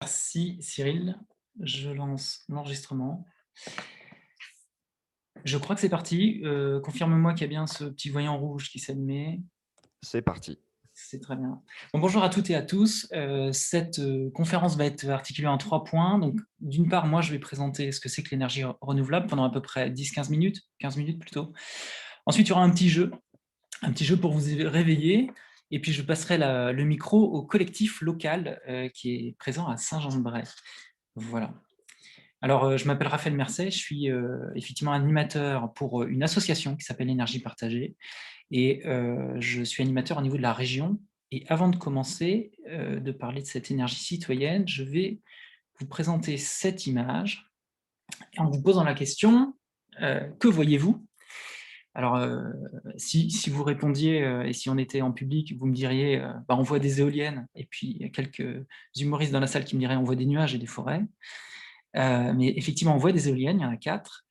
Merci Cyril, je lance l'enregistrement. Je crois que c'est parti. Confirme-moi qu'il y a bien ce petit voyant rouge qui s'allumait. C'est parti. C'est très bien. Bon, bonjour à toutes et à tous. Cette conférence va être articulée en 3 points. Donc, d'une part, moi, je vais présenter ce que c'est que l'énergie renouvelable pendant à peu près 10-15 minutes, 15 minutes plutôt. Ensuite, il y aura un petit jeu pour vous réveiller. Et puis, je passerai le micro au collectif local qui est présent à Saint-Jean-de-Bray. Voilà. Alors, je m'appelle Raphaël Mercet, je suis effectivement animateur pour une association qui s'appelle Énergie Partagée et je suis animateur au niveau de la région. Et avant de commencer de parler de cette énergie citoyenne, je vais vous présenter cette image en vous posant la question que voyez-vous? Alors, si vous répondiez et si on était en public, vous me diriez bah, on voit des éoliennes, et puis il y a quelques humoristes dans la salle qui me diraient on voit des nuages et des forêts. Mais effectivement, on voit des éoliennes, il y en a 4.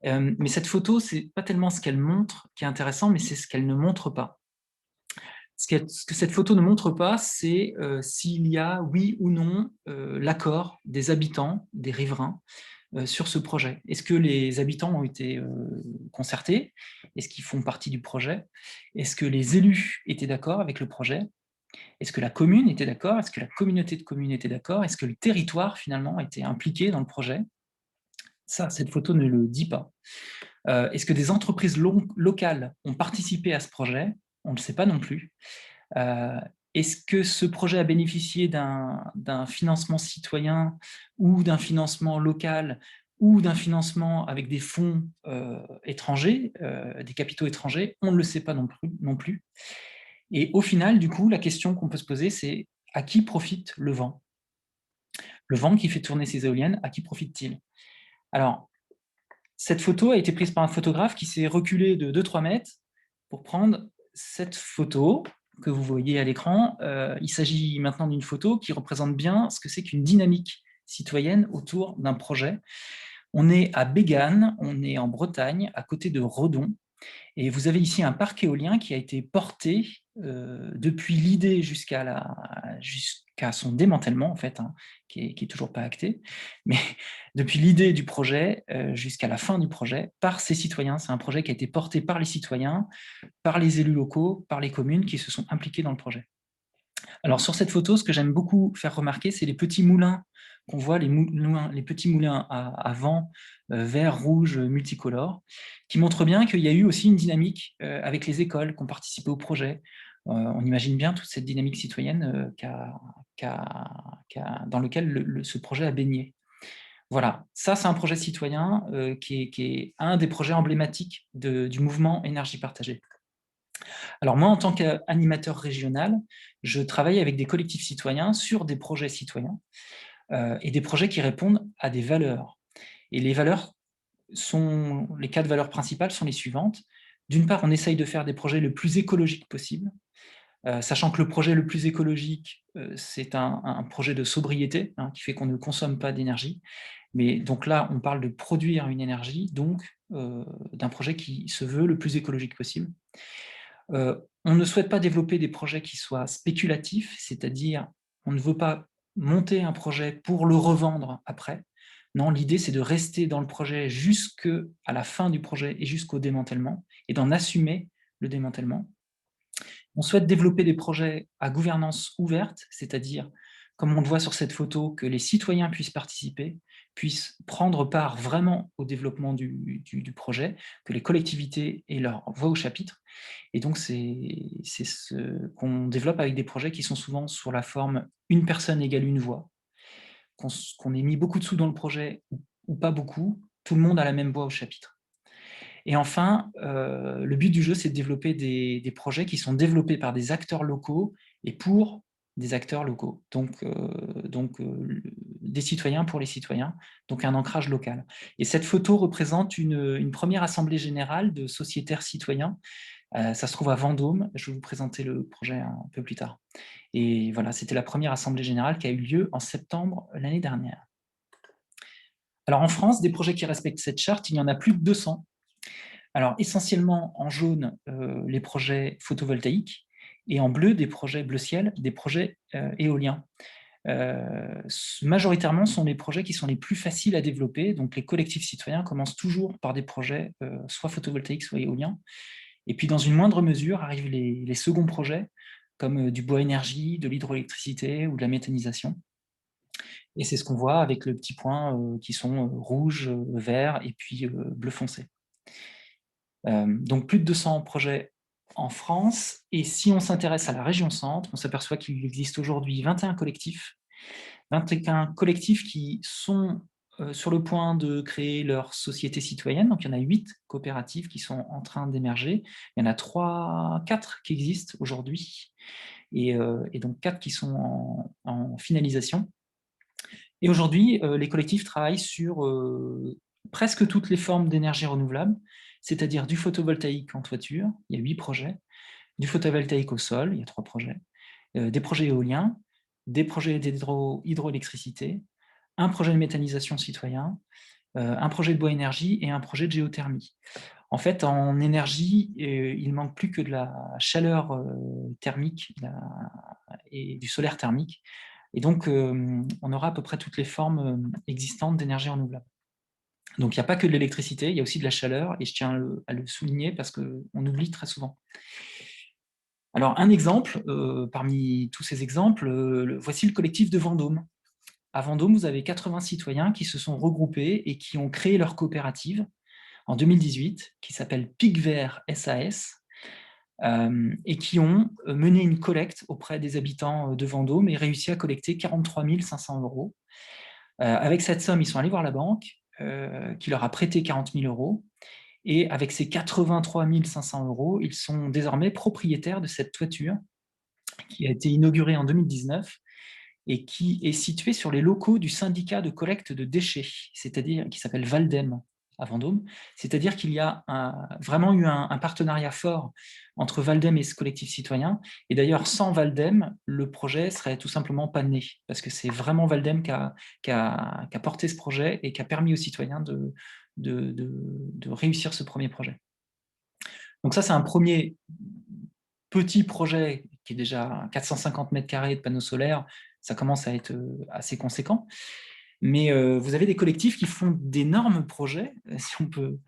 Mais cette photo, c'est pas tellement ce qu'elle montre qui est intéressant, mais c'est ce qu'elle ne montre pas. Ce que cette photo ne montre pas, c'est s'il y a, oui ou non, l'accord des habitants, des riverains, sur ce projet. Est-ce que les habitants ont été concertés? Est-ce qu'ils font partie du projet? Est-ce que les élus étaient d'accord avec le projet? Est-ce que la commune était d'accord? Est-ce que la communauté de communes était d'accord? Est-ce que le territoire, finalement, était impliqué dans le projet? Ça, cette photo ne le dit pas. Est-ce que des entreprises locales ont participé à ce projet? On ne le sait pas non plus. Euh, Est-ce que ce projet a bénéficié d'un financement citoyen ou d'un financement local ou d'un financement avec des fonds étrangers, des capitaux étrangers? On ne le sait pas non plus. Et au final, du coup, la question qu'on peut se poser, c'est à qui profite le vent? Le vent qui fait tourner ces éoliennes, à qui profite-t-il? Alors, cette photo a été prise par un photographe qui s'est reculé de 2-3 mètres pour prendre cette photo que vous voyez à l'écran. Il s'agit maintenant d'une photo qui représente bien ce que c'est qu'une dynamique citoyenne autour d'un projet. On est à Bégane, on est en Bretagne, à côté de Redon, et vous avez ici un parc éolien qui a été porté depuis l'idée jusqu'à son démantèlement, en fait, hein, qui est toujours pas acté, mais depuis l'idée du projet jusqu'à la fin du projet, par ces citoyens. C'est un projet qui a été porté par les citoyens, par les élus locaux, par les communes qui se sont impliqués dans le projet. Alors sur cette photo, ce que j'aime beaucoup faire remarquer, c'est les petits moulins qu'on voit, les petits moulins à vent vert, rouge, multicolores, qui montrent bien qu'il y a eu aussi une dynamique avec les écoles qui ont participé au projet. On imagine bien toute cette dynamique citoyenne dans lequel ce projet a baigné. Voilà, ça c'est un projet citoyen qui est un des projets emblématiques du mouvement Énergie partagée. Alors moi, en tant qu'animateur régional, je travaille avec des collectifs citoyens sur des projets citoyens et des projets qui répondent à des valeurs. Et les 4 valeurs principales sont les suivantes. D'une part, on essaye de faire des projets le plus écologiques possible, sachant que le projet le plus écologique, c'est un projet de sobriété, hein, qui fait qu'on ne consomme pas d'énergie. Mais donc là, on parle de produire une énergie, donc d'un projet qui se veut le plus écologique possible. On ne souhaite pas développer des projets qui soient spéculatifs, c'est-à-dire on ne veut pas monter un projet pour le revendre après. Non, l'idée, c'est de rester dans le projet jusqu'à la fin du projet et jusqu'au démantèlement, et d'en assumer le démantèlement. On souhaite développer des projets à gouvernance ouverte, c'est-à-dire, comme on le voit sur cette photo, que les citoyens puissent participer, puissent prendre part vraiment au développement du projet, que les collectivités aient leur voix au chapitre. Et donc, c'est ce qu'on développe avec des projets qui sont souvent sur la forme une personne égale une voix, qu'on ait mis beaucoup de sous dans le projet ou pas beaucoup, tout le monde a la même voix au chapitre. Et enfin, le but du jeu, c'est de développer des projets qui sont développés par des acteurs locaux et pour des acteurs locaux. Donc des citoyens pour les citoyens, donc un ancrage local. Et cette photo représente une première assemblée générale de sociétaires citoyens. Ça se trouve à Vendôme. Je vais vous présenter le projet un peu plus tard. Et voilà, c'était la première assemblée générale qui a eu lieu en septembre l'année dernière. Alors en France, des projets qui respectent cette charte, il y en a plus de 200. Alors, essentiellement en jaune, les projets photovoltaïques, et en bleu, des projets bleu ciel, des projets éoliens. majoritairement sont les projets qui sont les plus faciles à développer. Donc les collectifs citoyens commencent toujours par des projets soit photovoltaïques, soit éoliens. Et puis dans une moindre mesure arrivent les seconds projets, comme du bois énergie, de l'hydroélectricité ou de la méthanisation. Et c'est ce qu'on voit avec le petit point qui sont rouge, vert et puis bleu foncé. Donc plus de 200 projets en France. Et si on s'intéresse à la région centre, on s'aperçoit qu'il existe aujourd'hui 21 collectifs qui sont sur le point de créer leur société citoyenne. Donc il y en a 8 coopératives qui sont en train d'émerger. Il y en a 4 qui existent aujourd'hui, et donc 4 qui sont en finalisation. Et aujourd'hui, les collectifs travaillent sur presque toutes les formes d'énergie renouvelable, c'est-à-dire du photovoltaïque en toiture, il y a 8 projets, du photovoltaïque au sol, il y a 3 projets, des projets éoliens, des projets d'hydroélectricité, un projet de méthanisation citoyen, un projet de bois énergie et un projet de géothermie. En fait, en énergie, il ne manque plus que de la chaleur thermique et du solaire thermique. Et donc, on aura à peu près toutes les formes existantes d'énergie renouvelable. Donc, il n'y a pas que de l'électricité, il y a aussi de la chaleur, et je tiens à le souligner parce qu'on oublie très souvent. Alors, un exemple, parmi tous ces exemples, voici le collectif de Vendôme. À Vendôme, vous avez 80 citoyens qui se sont regroupés et qui ont créé leur coopérative en 2018, qui s'appelle Pic Vert SAS, et qui ont mené une collecte auprès des habitants de Vendôme et réussi à collecter 43 500 €. Avec cette somme, ils sont allés voir la banque, qui leur a prêté 40 000 €. Et avec ces 83 500 €, ils sont désormais propriétaires de cette toiture qui a été inaugurée en 2019 et qui est située sur les locaux du syndicat de collecte de déchets, c'est-à-dire qui s'appelle Valdem à Vendôme. C'est-à-dire qu'il y a vraiment eu un partenariat fort entre Valdem et ce collectif citoyen. Et d'ailleurs, sans Valdem, le projet serait tout simplement pas né, parce que c'est vraiment Valdem qui a porté ce projet et qui a permis aux citoyens de réussir ce premier projet. Donc ça, c'est un premier petit projet qui est déjà 450 mètres carrés de panneaux solaires. Ça commence à être assez conséquent. Mais vous avez des collectifs qui font d'énormes projets, si on peut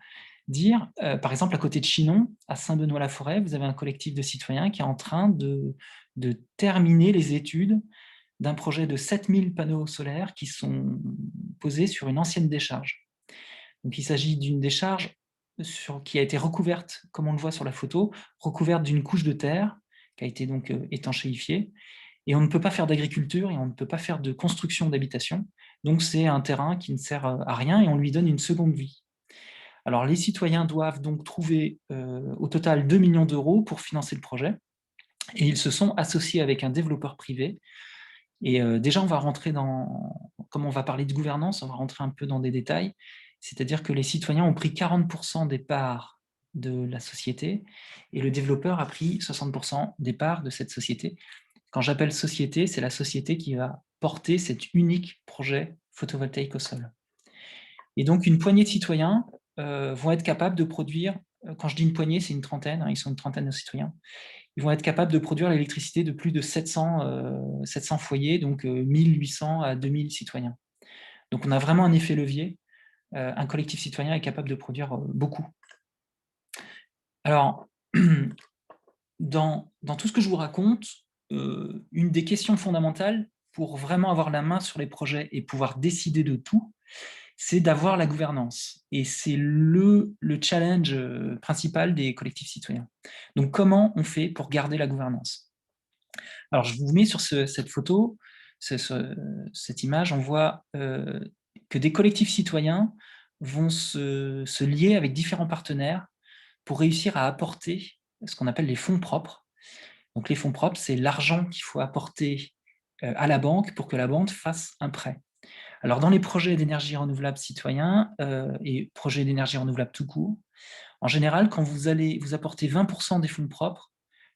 dire. Par exemple, à côté de Chinon, à Saint-Benoît-la-Forêt, vous avez un collectif de citoyens qui est en train de terminer les études d'un projet de 7000 panneaux solaires qui sont posés sur une ancienne décharge. Donc, il s'agit d'une décharge qui a été recouverte, comme on le voit sur la photo, recouverte d'une couche de terre qui a été donc étanchéifiée. Et on ne peut pas faire d'agriculture et on ne peut pas faire de construction d'habitation. Donc, c'est un terrain qui ne sert à rien et on lui donne une seconde vie. Alors, les citoyens doivent donc trouver au total 2 millions d'euros pour financer le projet. Et ils se sont associés avec un développeur privé. Et déjà, on va rentrer comme on va parler de gouvernance, on va rentrer un peu dans des détails. C'est-à-dire que les citoyens ont pris 40% des parts de la société et le développeur a pris 60% des parts de cette société. Quand j'appelle société, c'est la société qui va porter cet unique projet photovoltaïque au sol. Et donc, une poignée de citoyens vont être capables de produire, quand je dis une poignée, c'est une trentaine, ils sont une trentaine de citoyens, ils vont être capables de produire l'électricité de plus de 700 foyers, donc 1800 à 2000 citoyens. Donc, on a vraiment un effet levier. Un collectif citoyen est capable de produire beaucoup. Alors, dans tout ce que je vous raconte, une des questions fondamentales pour vraiment avoir la main sur les projets et pouvoir décider de tout, c'est d'avoir la gouvernance. Et c'est le challenge principal des collectifs citoyens. Donc, comment on fait pour garder la gouvernance? Alors, je vous mets sur cette photo, cette image, on voit que des collectifs citoyens vont se lier avec différents partenaires pour réussir à apporter ce qu'on appelle les fonds propres. Donc, les fonds propres, c'est l'argent qu'il faut apporter à la banque pour que la banque fasse un prêt. Alors, dans les projets d'énergie renouvelable citoyens et projets d'énergie renouvelable tout court, en général, quand vous allez vous apporter 20% des fonds propres,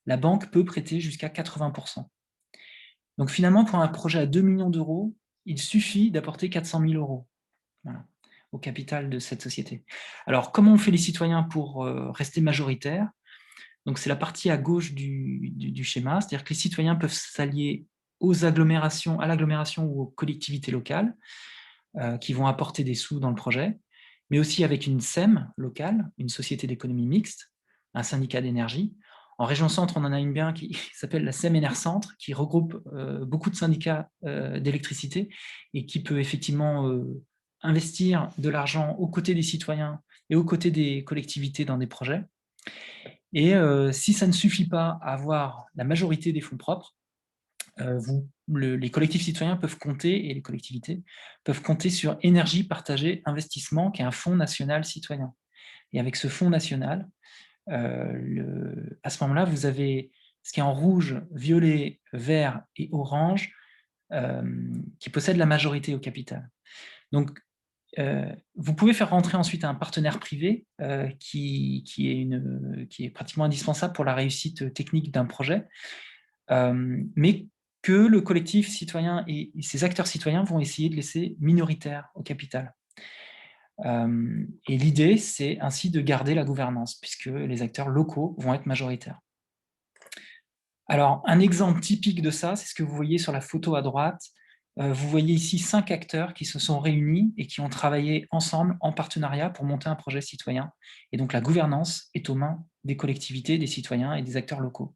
la banque peut prêter jusqu'à 80%. Donc, finalement, pour un projet à 2 millions d'euros, il suffit d'apporter 400 000 €, voilà, au capital de cette société. Alors, comment on fait les citoyens pour rester majoritaires? Donc, c'est la partie à gauche du schéma, c'est-à-dire que les citoyens peuvent s'allier à l'agglomération ou aux collectivités locales qui vont apporter des sous dans le projet, mais aussi avec une SEM locale, une société d'économie mixte, un syndicat d'énergie. En région centre, on en a une bien qui s'appelle la SEM Énercentre, qui regroupe beaucoup de syndicats d'électricité et qui peut effectivement investir de l'argent aux côtés des citoyens et aux côtés des collectivités dans des projets. Et si ça ne suffit pas à avoir la majorité des fonds propres, les collectifs citoyens peuvent compter, et les collectivités peuvent compter sur Énergie Partagée Investissement, qui est un fonds national citoyen. Et avec ce fonds national, à ce moment-là, vous avez ce qui est en rouge, violet, vert et orange, qui possèdent la majorité au capital. Donc, vous pouvez faire rentrer ensuite un partenaire privé qui est pratiquement indispensable pour la réussite technique d'un projet, mais que le collectif citoyen et ses acteurs citoyens vont essayer de laisser minoritaire au capital. Et l'idée, c'est ainsi de garder la gouvernance, puisque les acteurs locaux vont être majoritaires. Alors, un exemple typique de ça, c'est ce que vous voyez sur la photo à droite. Vous voyez ici 5 acteurs qui se sont réunis et qui ont travaillé ensemble en partenariat pour monter un projet citoyen. Et donc, la gouvernance est aux mains des collectivités, des citoyens et des acteurs locaux.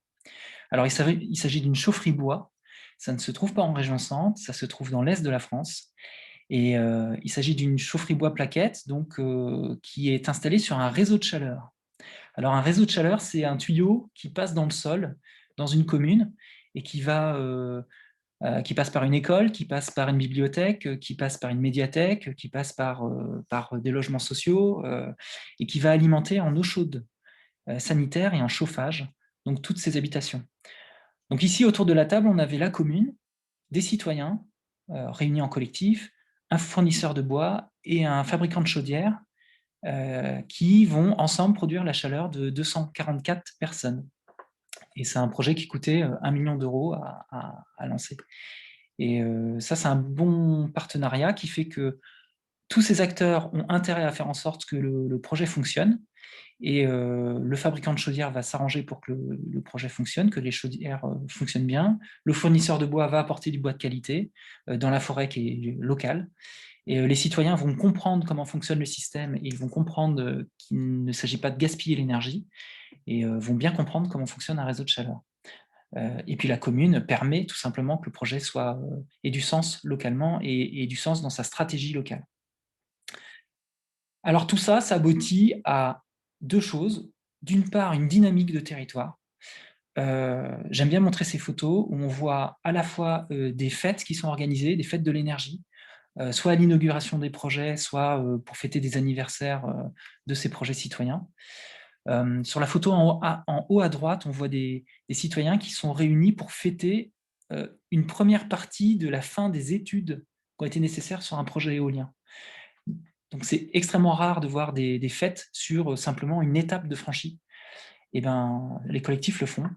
Alors, il s'agit d'une chaufferie bois. Ça ne se trouve pas en région centre, ça se trouve dans l'est de la France. Et il s'agit d'une chaufferie bois plaquette donc, qui est installée sur un réseau de chaleur. Alors, un réseau de chaleur, c'est un tuyau qui passe dans le sol, dans une commune, et qui passe par une école, qui passe par une bibliothèque, qui passe par une médiathèque, qui passe par des logements sociaux, et qui va alimenter en eau chaude sanitaire et en chauffage, donc toutes ces habitations. Donc ici, autour de la table, on avait la commune, des citoyens réunis en collectif, un fournisseur de bois et un fabricant de chaudières qui vont ensemble produire la chaleur de 244 personnes. Et c'est un projet qui coûtait 1 million d'euros à lancer. Et ça, c'est un bon partenariat qui fait que tous ces acteurs ont intérêt à faire en sorte que le projet fonctionne. Et le fabricant de chaudières va s'arranger pour que le projet fonctionne, que les chaudières fonctionnent bien. Le fournisseur de bois va apporter du bois de qualité dans la forêt qui est locale. Et les citoyens vont comprendre comment fonctionne le système et ils vont comprendre qu'il ne s'agit pas de gaspiller l'énergie et vont bien comprendre comment fonctionne un réseau de chaleur. Et puis la commune permet tout simplement que le projet ait du sens localement et du sens dans sa stratégie locale. Alors tout ça, ça aboutit à 2 choses. D'une part, une dynamique de territoire. J'aime bien montrer ces photos où on voit à la fois des fêtes qui sont organisées, des fêtes de l'énergie, soit à l'inauguration des projets, soit pour fêter des anniversaires de ces projets citoyens. Sur la photo en haut à droite, on voit des citoyens qui sont réunis pour fêter une première partie de la fin des études qui ont été nécessaires sur un projet éolien. Donc c'est extrêmement rare de voir des fêtes sur simplement une étape de franchie. Et ben, les collectifs le font.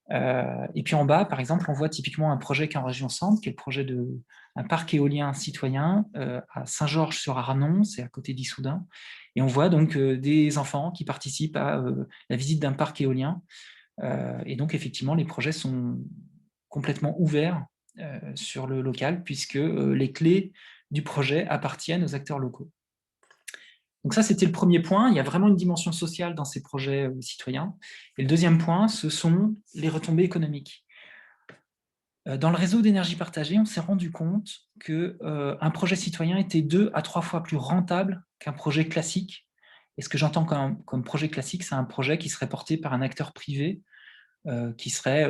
Et puis en bas, par exemple, on voit typiquement un projet qui est en région centre, qui est le projet d'un parc éolien citoyen à Saint-Georges-sur-Arnon, c'est à côté d'Issoudun. Et on voit donc des enfants qui participent à la visite d'un parc éolien. Et donc effectivement, les projets sont complètement ouverts sur le local, puisque les clés du projet appartiennent aux acteurs locaux. Donc ça, c'était le premier point. Il y a vraiment une dimension sociale dans ces projets citoyens. Et le deuxième point, ce sont les retombées économiques. Dans le réseau d'énergie partagée, on s'est rendu compte qu'un projet citoyen était 2 à 3 fois plus rentable qu'un projet classique. Et ce que j'entends comme projet classique, c'est un projet qui serait porté par un acteur privé, qui serait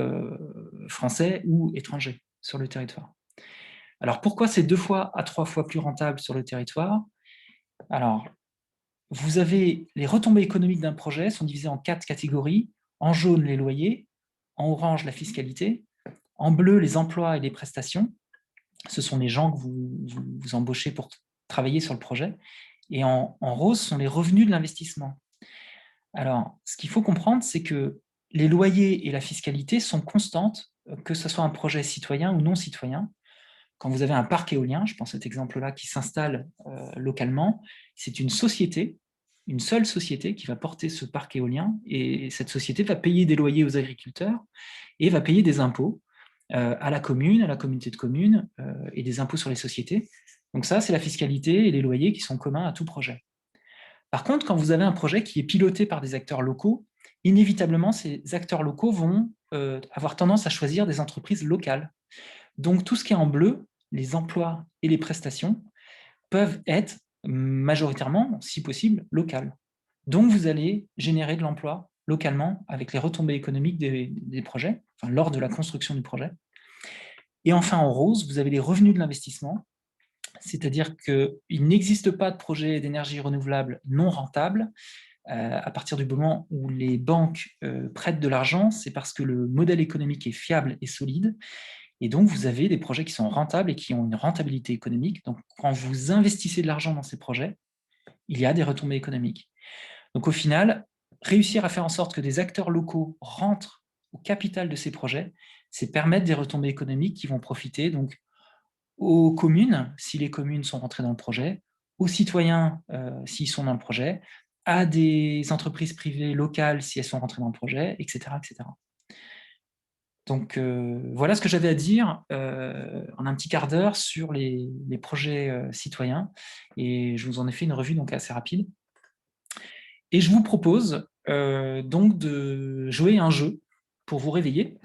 français ou étranger sur le territoire. Alors pourquoi c'est 2 fois à 3 fois plus rentable sur le territoire? Alors, vous avez les retombées économiques d'un projet sont divisées en 4 catégories. En jaune, les loyers, en orange, la fiscalité, en bleu, les emplois et les prestations. Ce sont les gens que vous embauchez pour travailler sur le projet. Et en rose sont les revenus de l'investissement. Alors, ce qu'il faut comprendre, c'est que les loyers et la fiscalité sont constantes, que ce soit un projet citoyen ou non citoyen. Quand vous avez un parc éolien, je pense à cet exemple-là, qui s'installe localement, c'est une société, une seule société qui va porter ce parc éolien, et cette société va payer des loyers aux agriculteurs et va payer des impôts à la commune, à la communauté de communes et des impôts sur les sociétés. Donc ça, c'est la fiscalité et les loyers qui sont communs à tout projet. Par contre, quand vous avez un projet qui est piloté par des acteurs locaux, inévitablement, ces acteurs locaux vont avoir tendance à choisir des entreprises locales. Donc tout ce qui est en bleu, les emplois et les prestations, peuvent être majoritairement, si possible, locales. Donc vous allez générer de l'emploi localement avec les retombées économiques des projets, enfin, lors de la construction du projet. Et enfin, en rose, vous avez les revenus de l'investissement, c'est-à-dire qu'il n'existe pas de projet d'énergie renouvelable non rentable. À partir du moment où les banques prêtent de l'argent, c'est parce que le modèle économique est fiable et solide. Et donc, vous avez des projets qui sont rentables et qui ont une rentabilité économique. Donc, quand vous investissez de l'argent dans ces projets, il y a des retombées économiques. Donc, au final, réussir à faire en sorte que des acteurs locaux rentrent au capital de ces projets, c'est permettre des retombées économiques qui vont profiter donc aux communes, si les communes sont rentrées dans le projet, aux citoyens, s'ils sont dans le projet, à des entreprises privées locales, si elles sont rentrées dans le projet, etc. etc. Donc, voilà ce que j'avais à dire en un petit quart d'heure sur les projets citoyens. Et je vous en ai fait une revue donc assez rapide. Et je vous propose donc de jouer un jeu pour vous réveiller.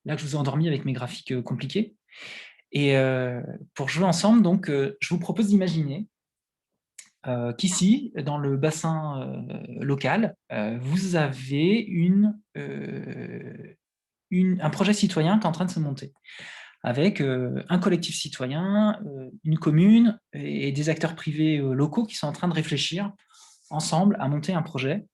Là, je vous ai endormi avec mes graphiques compliqués. Et pour jouer ensemble, donc, je vous propose d'imaginer qu'ici, dans le bassin local, vous avez un projet citoyen qui est en train de se monter, avec un collectif citoyen, une commune et des acteurs privés locaux qui sont en train de réfléchir ensemble à monter un projet.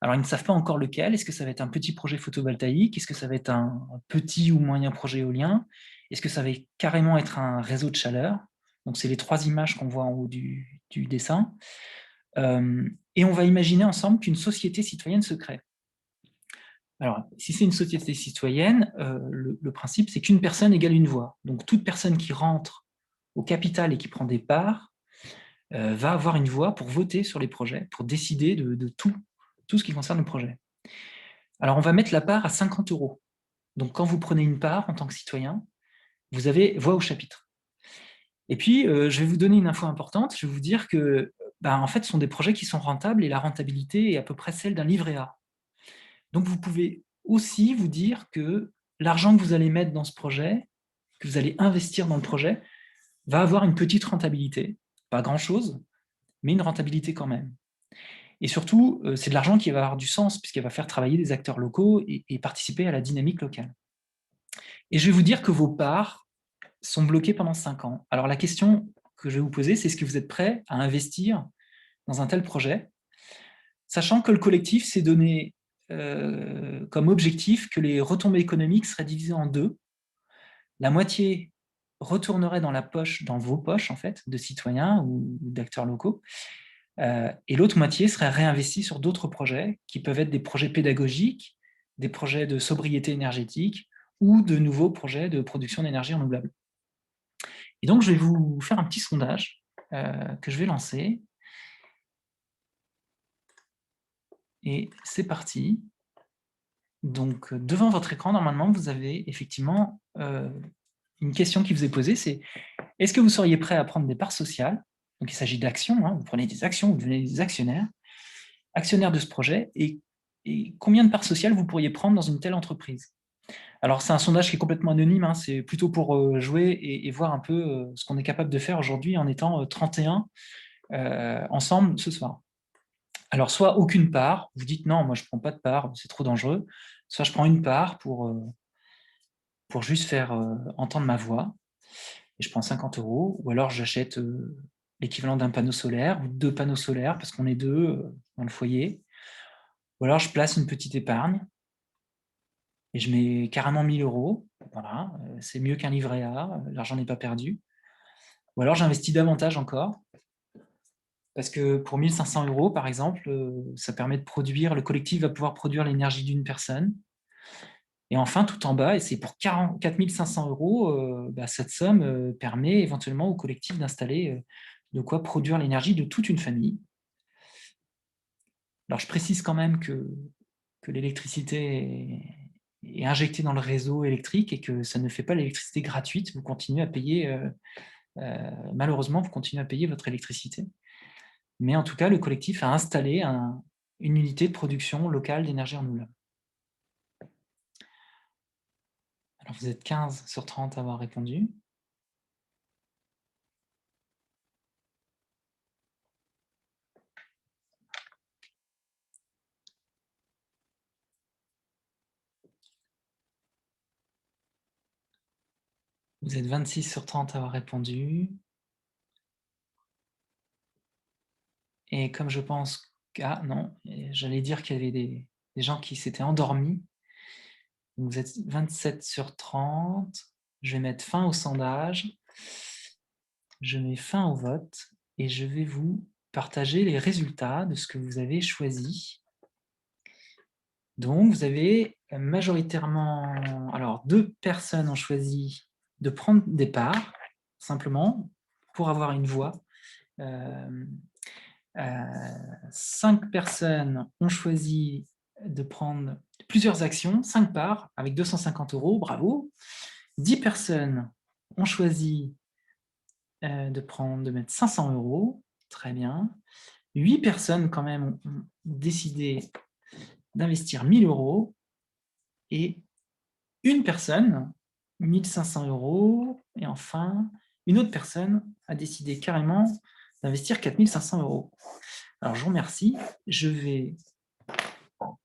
Alors, ils ne savent pas encore lequel. Est-ce que ça va être un petit projet photovoltaïque? Est-ce que ça va être un petit ou moyen projet éolien? Est-ce que ça va carrément être un réseau de chaleur? Donc, c'est les 3 images qu'on voit en haut du dessin. Et on va imaginer ensemble qu'une société citoyenne se crée. Alors, si c'est une société citoyenne, le principe, c'est qu'une personne égale une voix. Donc, toute personne qui rentre au capital et qui prend des parts va avoir une voix pour voter sur les projets, pour décider de tout ce qui concerne le projet. Alors, on va mettre la part à 50 €. Donc, quand vous prenez une part en tant que citoyen, vous avez voix au chapitre. Et puis, je vais vous donner une info importante. Je vais vous dire que, en fait, ce sont des projets qui sont rentables et la rentabilité est à peu près celle d'un livret A. Donc, vous pouvez aussi vous dire que l'argent que vous allez mettre dans ce projet, que vous allez investir dans le projet, va avoir une petite rentabilité. Pas grand-chose, mais une rentabilité quand même. Et surtout, c'est de l'argent qui va avoir du sens, puisqu'elle va faire travailler des acteurs locaux et participer à la dynamique locale. Et je vais vous dire que vos parts sont bloquées pendant 5 ans. Alors la question que je vais vous poser, c'est est-ce que vous êtes prêt à investir dans un tel projet, sachant que le collectif s'est donné comme objectif que les retombées économiques seraient divisées en deux. La moitié retournerait dans vos poches en fait, de citoyens ou d'acteurs locaux, et l'autre moitié serait réinvestie sur d'autres projets qui peuvent être des projets pédagogiques, des projets de sobriété énergétique ou de nouveaux projets de production d'énergie renouvelable. Et donc, je vais vous faire un petit sondage que je vais lancer. Et c'est parti. Donc, devant votre écran, normalement, vous avez effectivement une question qui vous est posée, c'est est-ce que vous seriez prêt à prendre des parts sociales? Donc, il s'agit d'actions, hein, vous prenez des actions, vous devenez des actionnaires de ce projet, et combien de parts sociales vous pourriez prendre dans une telle entreprise? Alors, c'est un sondage qui est complètement anonyme, hein, c'est plutôt pour jouer et voir un peu ce qu'on est capable de faire aujourd'hui en étant 31 ensemble ce soir. Alors, soit aucune part, vous dites non, moi je ne prends pas de part, c'est trop dangereux, soit je prends une part pour juste faire entendre ma voix, et je prends 50 €, ou alors j'achète l'équivalent d'un panneau solaire ou 2 panneaux solaires parce qu'on est 2 dans le foyer, ou alors je place une petite épargne et je mets carrément 1 000 €, voilà, c'est mieux qu'un livret A, l'argent n'est pas perdu. Ou alors j'investis davantage encore, parce que pour 1 500 € par exemple, ça permet de produire le collectif va pouvoir produire l'énergie d'une personne. Et enfin, tout en bas, et c'est pour 4 500 €, cette somme permet éventuellement au collectif d'installer de quoi produire l'énergie de toute une famille. Alors je précise quand même que l'électricité est injecté dans le réseau électrique et que ça ne fait pas l'électricité gratuite. Vous continuez à payer, malheureusement, vous continuez à payer votre électricité. Mais en tout cas, le collectif a installé une unité de production locale d'énergie renouvelable. Alors, vous êtes 15 sur 30 à avoir répondu. Vous êtes 26 sur 30 à avoir répondu. Et comme je pense... Ah non, j'allais dire qu'il y avait des gens qui s'étaient endormis. Vous êtes 27 sur 30. Je vais mettre fin au sondage. Je mets fin au vote et je vais vous partager les résultats de ce que vous avez choisi. Donc, vous avez majoritairement... Alors, 2 personnes ont choisi de prendre des parts, simplement, pour avoir une voix. 5 personnes ont choisi de prendre plusieurs actions, 5 parts, avec 250 €, bravo. 10 personnes ont choisi de mettre 500 €, très bien. 8 personnes, quand même, ont décidé d'investir 1 000 € et une personne, 1 500 €. Et enfin, une autre personne a décidé carrément d'investir 4 500 €. Alors, je vous remercie. Je vais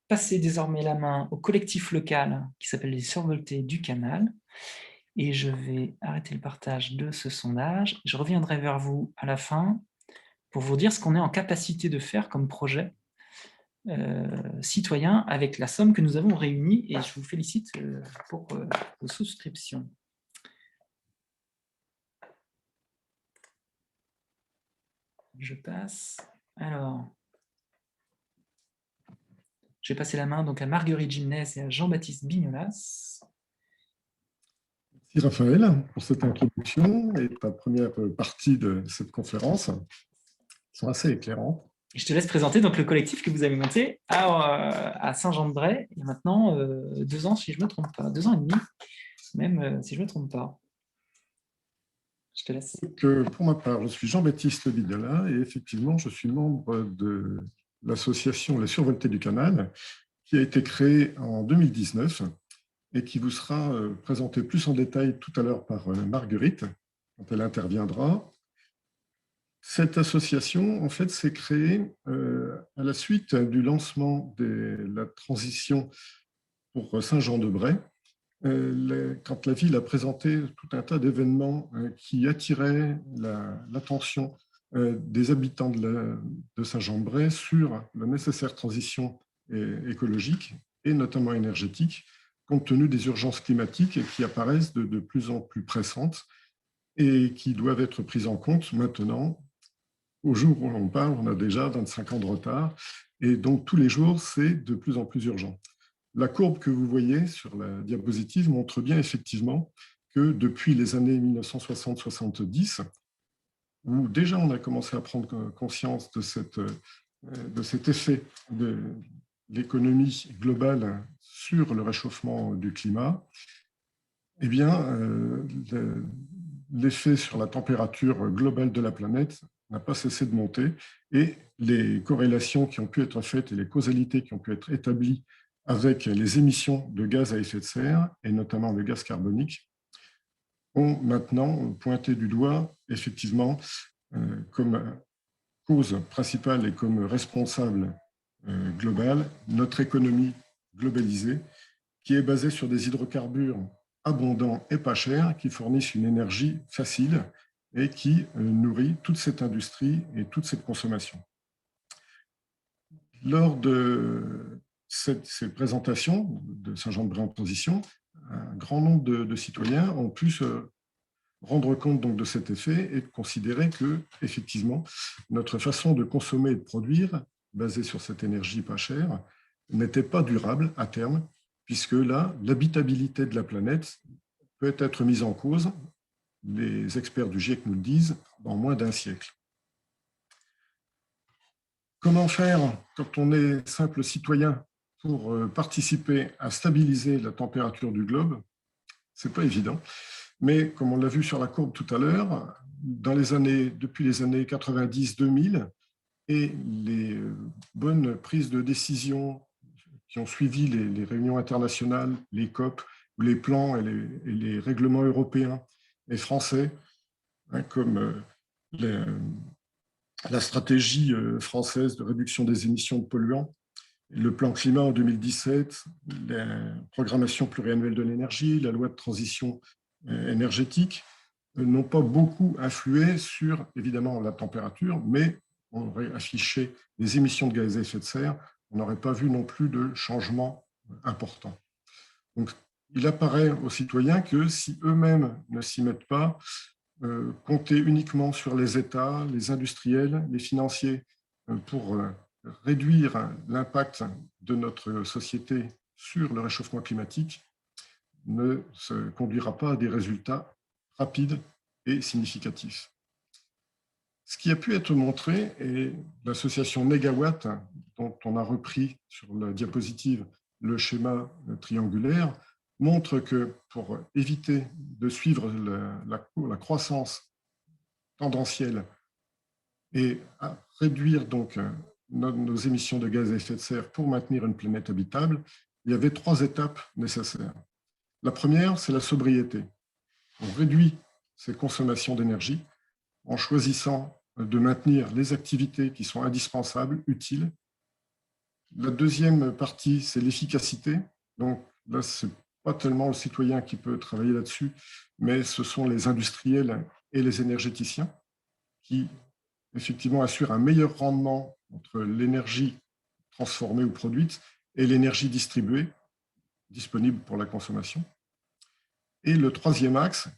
passer désormais la main au collectif local qui s'appelle les Survoltés du Canal. Et je vais arrêter le partage de ce sondage. Je reviendrai vers vous à la fin pour vous dire ce qu'on est en capacité de faire comme projet citoyen avec la somme que nous avons réunie. Et je vous félicite pour vos souscriptions. Je passe. Alors, je vais passer la main donc à Marguerite Gimnès et à Jean-Baptiste Bignolas. Merci Raphaël pour cette introduction et ta première partie de cette conférence. Elles sont assez éclairantes. Et je te laisse présenter donc le collectif que vous avez monté à Saint-Jean-de-Bray il y a maintenant 2 ans, si je ne me trompe pas, 2 ans et demi, même si je ne me trompe pas. Je te laisse. Donc, pour ma part, je suis Jean-Baptiste Bignolas et effectivement, je suis membre de l'association Les Survoltés du Canal qui a été créée en 2019 et qui vous sera présentée plus en détail tout à l'heure par Marguerite quand elle interviendra. Cette association, en fait, s'est créée à la suite du lancement de la transition pour Saint-Jean-de-Bray, quand la ville a présenté tout un tas d'événements qui attiraient l'attention des habitants de Saint-Jean-de-Bray sur la nécessaire transition écologique et notamment énergétique, compte tenu des urgences climatiques qui apparaissent de plus en plus pressantes et qui doivent être prises en compte maintenant. Au jour où l'on parle, on a déjà 25 ans de retard et donc tous les jours, c'est de plus en plus urgent. La courbe que vous voyez sur la diapositive montre bien effectivement que depuis les années 1960-70, où déjà on a commencé à prendre conscience de cet effet de l'économie globale sur le réchauffement du climat, eh bien, l'effet sur la température globale de la planète n'a pas cessé de monter et les corrélations qui ont pu être faites et les causalités qui ont pu être établies avec les émissions de gaz à effet de serre, et notamment le gaz carbonique, ont maintenant pointé du doigt, effectivement, comme cause principale et comme responsable global, notre économie globalisée, qui est basée sur des hydrocarbures abondants et pas chers, qui fournissent une énergie facile et qui nourrit toute cette industrie et toute cette consommation. Lors de ces présentations de Saint-Jean-de-Bray en transition, un grand nombre de citoyens ont pu se rendre compte donc de cet effet et de considérer que, effectivement, notre façon de consommer et de produire, basée sur cette énergie pas chère, n'était pas durable à terme, puisque là, l'habitabilité de la planète peut être mise en cause, les experts du GIEC nous le disent, dans moins d'un siècle. Comment faire quand on est simple citoyen pour participer à stabiliser la température du globe. Ce n'est pas évident, mais comme on l'a vu sur la courbe tout à l'heure, depuis les années 90-2000 et les bonnes prises de décision qui ont suivi les réunions internationales, les COP, ou les plans et les règlements européens et français, comme la stratégie française de réduction des émissions de polluants, le plan climat en 2017, la programmation pluriannuelle de l'énergie, la loi de transition énergétique, n'ont pas beaucoup influé sur, évidemment, la température, mais on aurait affiché les émissions de gaz à effet de serre, on n'aurait pas vu non plus de changement important. Donc, il apparaît aux citoyens que si eux-mêmes ne s'y mettent pas, compter uniquement sur les États, les industriels, les financiers pour réduire l'impact de notre société sur le réchauffement climatique ne se conduira pas à des résultats rapides et significatifs. Ce qui a pu être montré, et l'association Negawatt, dont on a repris sur la diapositive le schéma triangulaire, montre que pour éviter de suivre la croissance tendancielle et à réduire donc nos émissions de gaz à effet de serre pour maintenir une planète habitable, il y avait 3 étapes nécessaires. La première, c'est la sobriété. On réduit ses consommations d'énergie en choisissant de maintenir les activités qui sont indispensables, utiles. La deuxième partie, c'est l'efficacité. Donc là, ce n'est pas tellement le citoyen qui peut travailler là-dessus, mais ce sont les industriels et les énergéticiens qui, effectivement, assurent un meilleur rendement entre l'énergie transformée ou produite et l'énergie distribuée, disponible pour la consommation. Et le troisième axe,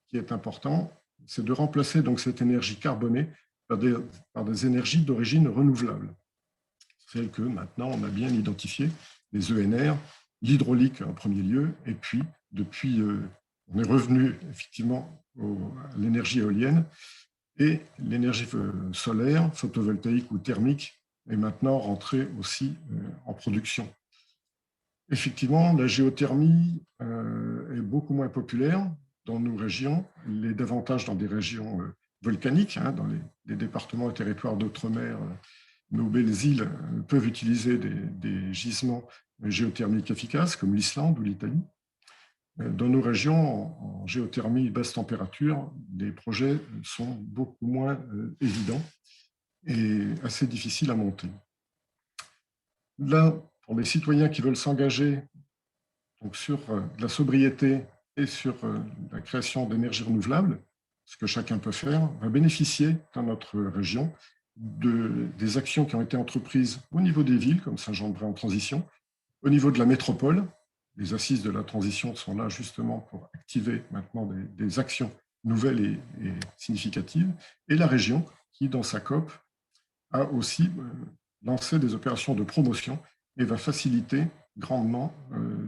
qui est important, c'est de remplacer donc cette énergie carbonée par des énergies d'origine renouvelable. Celles que maintenant on a bien identifiées, les ENR, l'hydraulique en premier lieu, et puis depuis on est revenu effectivement à l'énergie éolienne et l'énergie solaire, photovoltaïque ou thermique est maintenant rentrée aussi en production. Effectivement, la géothermie est beaucoup moins populaire dans nos régions, elle est davantage dans des régions volcaniques, dans les départements et territoires d'outre-mer. Nos belles îles peuvent utiliser des gisements géothermiques efficaces, comme l'Islande ou l'Italie. Dans nos régions, en géothermie basse température, les projets sont beaucoup moins évidents et assez difficiles à monter. Là, pour les citoyens qui veulent s'engager sur la sobriété et sur la création d'énergies renouvelables, ce que chacun peut faire, va bénéficier dans notre région des actions qui ont été entreprises au niveau des villes, comme Saint-Jean-de-Bray en transition, au niveau de la métropole. Les assises de la transition sont là justement pour activer maintenant des actions nouvelles et significatives, et la région qui, dans sa COP, a aussi lancé des opérations de promotion et va faciliter grandement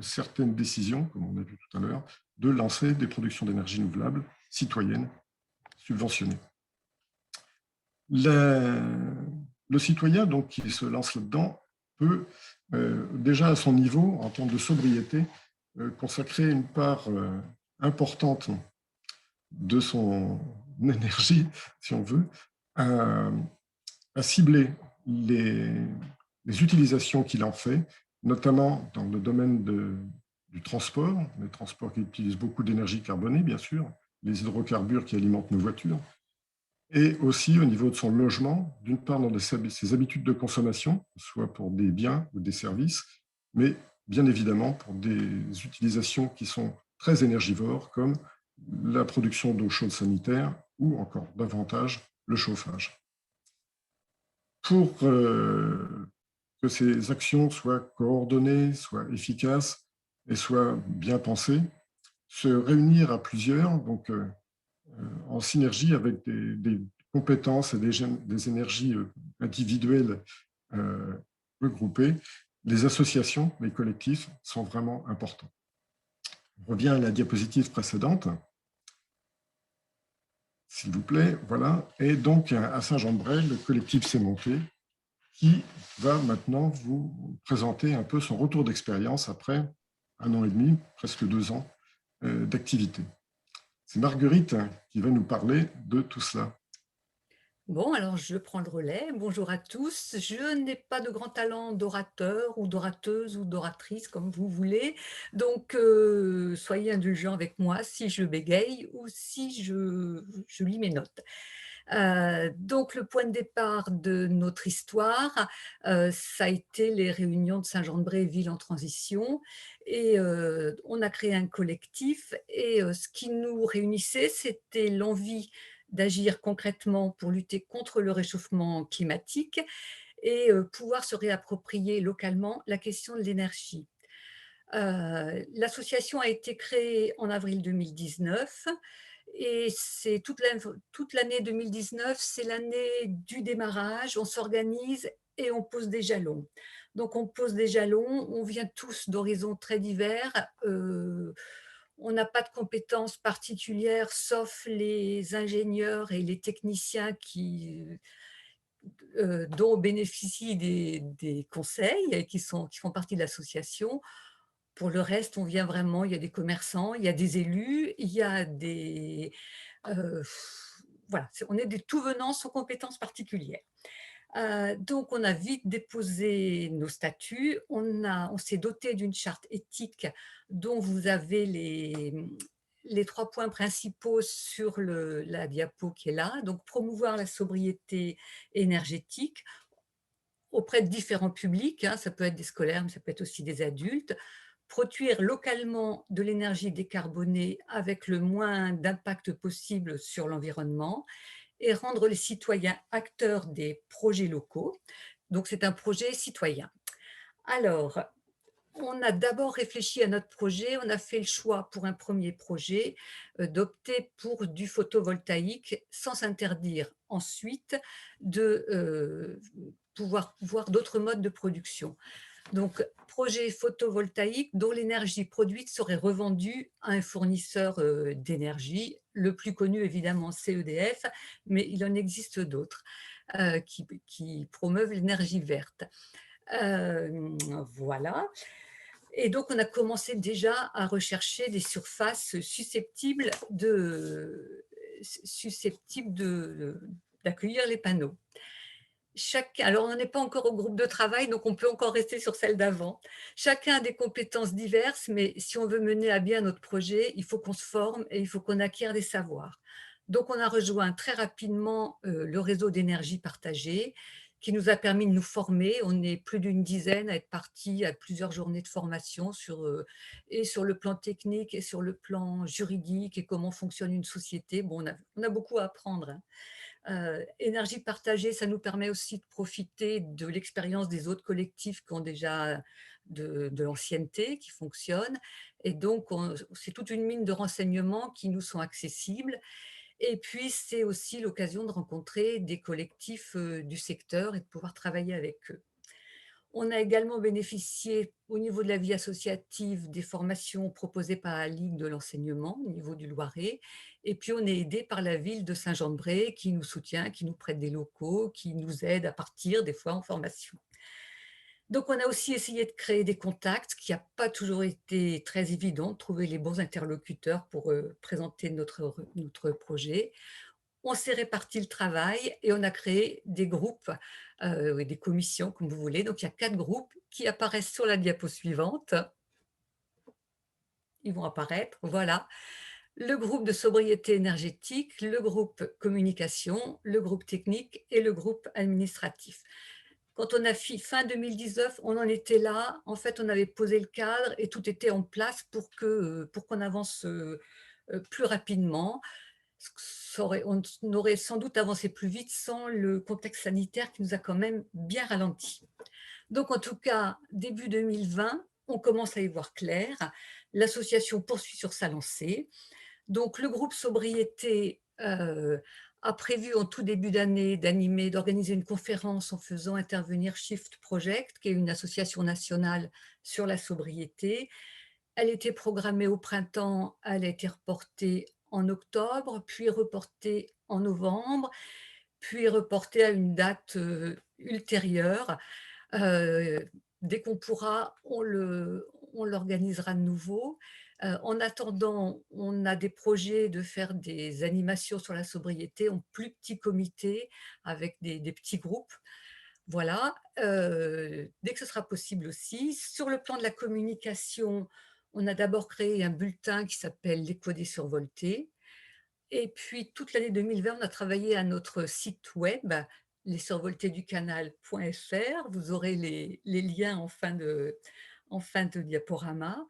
certaines décisions, comme on a vu tout à l'heure, de lancer des productions d'énergie renouvelable citoyennes subventionnées. Le citoyen donc, qui se lance là-dedans peut déjà à son niveau, en termes de sobriété, consacrer une part importante de son énergie, si on veut, à cibler les utilisations qu'il en fait, notamment dans le domaine du transport, les transports qui utilisent beaucoup d'énergie carbonée, bien sûr, les hydrocarbures qui alimentent nos voitures, et aussi au niveau de son logement, d'une part dans ses habitudes de consommation, soit pour des biens ou des services, mais bien évidemment pour des utilisations qui sont très énergivores, comme la production d'eau chaude sanitaire ou encore davantage le chauffage. Pour que ces actions soient coordonnées, soient efficaces et soient bien pensées, se réunir à plusieurs, donc en synergie avec des compétences et des énergies individuelles regroupées, les associations, les collectifs sont vraiment importants. On revient à la diapositive précédente. S'il vous plaît, voilà. Et donc, à Saint-Jean-de-Bray, le collectif s'est monté qui va maintenant vous présenter un peu son retour d'expérience après 1 an et demi, presque 2 ans d'activité. C'est Marguerite qui va nous parler de tout cela. Bon, alors je prends le relais. Bonjour à tous. Je n'ai pas de grand talent d'orateur ou d'orateuse ou d'oratrice, comme vous voulez. Donc, soyez indulgents avec moi si je bégaye ou si je lis mes notes. Donc, le point de départ de notre histoire, ça a été les réunions de Saint-Jean-de-Bréville, ville en transition. Et on a créé un collectif. Et ce qui nous réunissait, c'était l'envie d'agir concrètement pour lutter contre le réchauffement climatique et pouvoir se réapproprier localement la question de l'énergie. L'association a été créée en avril 2019 et c'est toute l'année 2019, c'est l'année du démarrage. On s'organise et on pose des jalons. Donc on pose des jalons, on vient tous d'horizons très divers. On n'a pas de compétences particulières sauf les ingénieurs et les techniciens dont bénéficient des conseils et qui font partie de l'association. Pour le reste, on vient vraiment, il y a des commerçants, il y a des élus, il y a des... euh, voilà, on est des tout venants sans compétences particulières. Donc, on a vite déposé nos statuts, on s'est doté d'une charte éthique dont vous avez les 3 points principaux sur la diapo qui est là. Donc, promouvoir la sobriété énergétique auprès de différents publics, hein, ça peut être des scolaires, mais ça peut être aussi des adultes, produire localement de l'énergie décarbonée avec le moins d'impact possible sur l'environnement et rendre les citoyens acteurs des projets locaux. Donc, c'est un projet citoyen. Alors, on a d'abord réfléchi à notre projet. On a fait le choix pour un premier projet d'opter pour du photovoltaïque sans s'interdire ensuite de pouvoir voir d'autres modes de production. Donc, projet photovoltaïque dont l'énergie produite serait revendue à un fournisseur d'énergie. Le plus connu, évidemment, c'est EDF, mais il en existe d'autres qui promeuvent l'énergie verte. Voilà. Et donc, on a commencé déjà à rechercher des surfaces d'accueillir les panneaux. Alors, on n'est pas encore au groupe de travail, donc on peut encore rester sur celle d'avant. Chacun a des compétences diverses, mais si on veut mener à bien notre projet, il faut qu'on se forme et il faut qu'on acquiert des savoirs. Donc, on a rejoint très rapidement le réseau d'énergie partagée qui nous a permis de nous former. On est plus d'une dizaine à être partis à plusieurs journées de formation et sur le plan technique et sur le plan juridique et comment fonctionne une société. Bon, on a beaucoup à apprendre, hein. Énergie partagée, ça nous permet aussi de profiter de l'expérience des autres collectifs qui ont déjà de l'ancienneté, qui fonctionnent. Et donc, c'est toute une mine de renseignements qui nous sont accessibles. Et puis, c'est aussi l'occasion de rencontrer des collectifs du secteur et de pouvoir travailler avec eux. On a également bénéficié au niveau de la vie associative des formations proposées par la Ligue de l'enseignement au niveau du Loiret. Et puis, on est aidé par la ville de Saint-Jean-de-Bréville qui nous soutient, qui nous prête des locaux, qui nous aide à partir des fois en formation. Donc, on a aussi essayé de créer des contacts, ce qui n'a pas toujours été très évident, de trouver les bons interlocuteurs pour présenter notre projet. On s'est réparti le travail et on a créé des groupes, des commissions, comme vous voulez. Donc, il y a 4 groupes qui apparaissent sur la diapo suivante. Ils vont apparaître, voilà. Le groupe de sobriété énergétique, le groupe communication, le groupe technique et le groupe administratif. Quand on a fin 2019, on en était là. En fait, on avait posé le cadre et tout était en place pour qu'on avance plus rapidement. On aurait sans doute avancé plus vite sans le contexte sanitaire qui nous a quand même bien ralenti. Donc, en tout cas, début 2020, on commence à y voir clair. L'association poursuit sur sa lancée. Donc, le groupe sobriété a prévu en tout début d'année d'organiser une conférence en faisant intervenir Shift Project, qui est une association nationale sur la sobriété. Elle était programmée au printemps, elle a été reportée en octobre, puis reportée en novembre, puis reportée à une date ultérieure. Dès qu'on pourra, on l'organisera de nouveau. En attendant, on a des projets de faire des animations sur la sobriété en plus petits comités avec des petits groupes. Voilà, dès que ce sera possible aussi. Sur le plan de la communication, on a d'abord créé un bulletin qui s'appelle «L'écho des survoltés» et puis toute l'année 2020, on a travaillé à notre site web, lesurvoltesducanal.fr. Vous aurez les liens en fin de diaporama.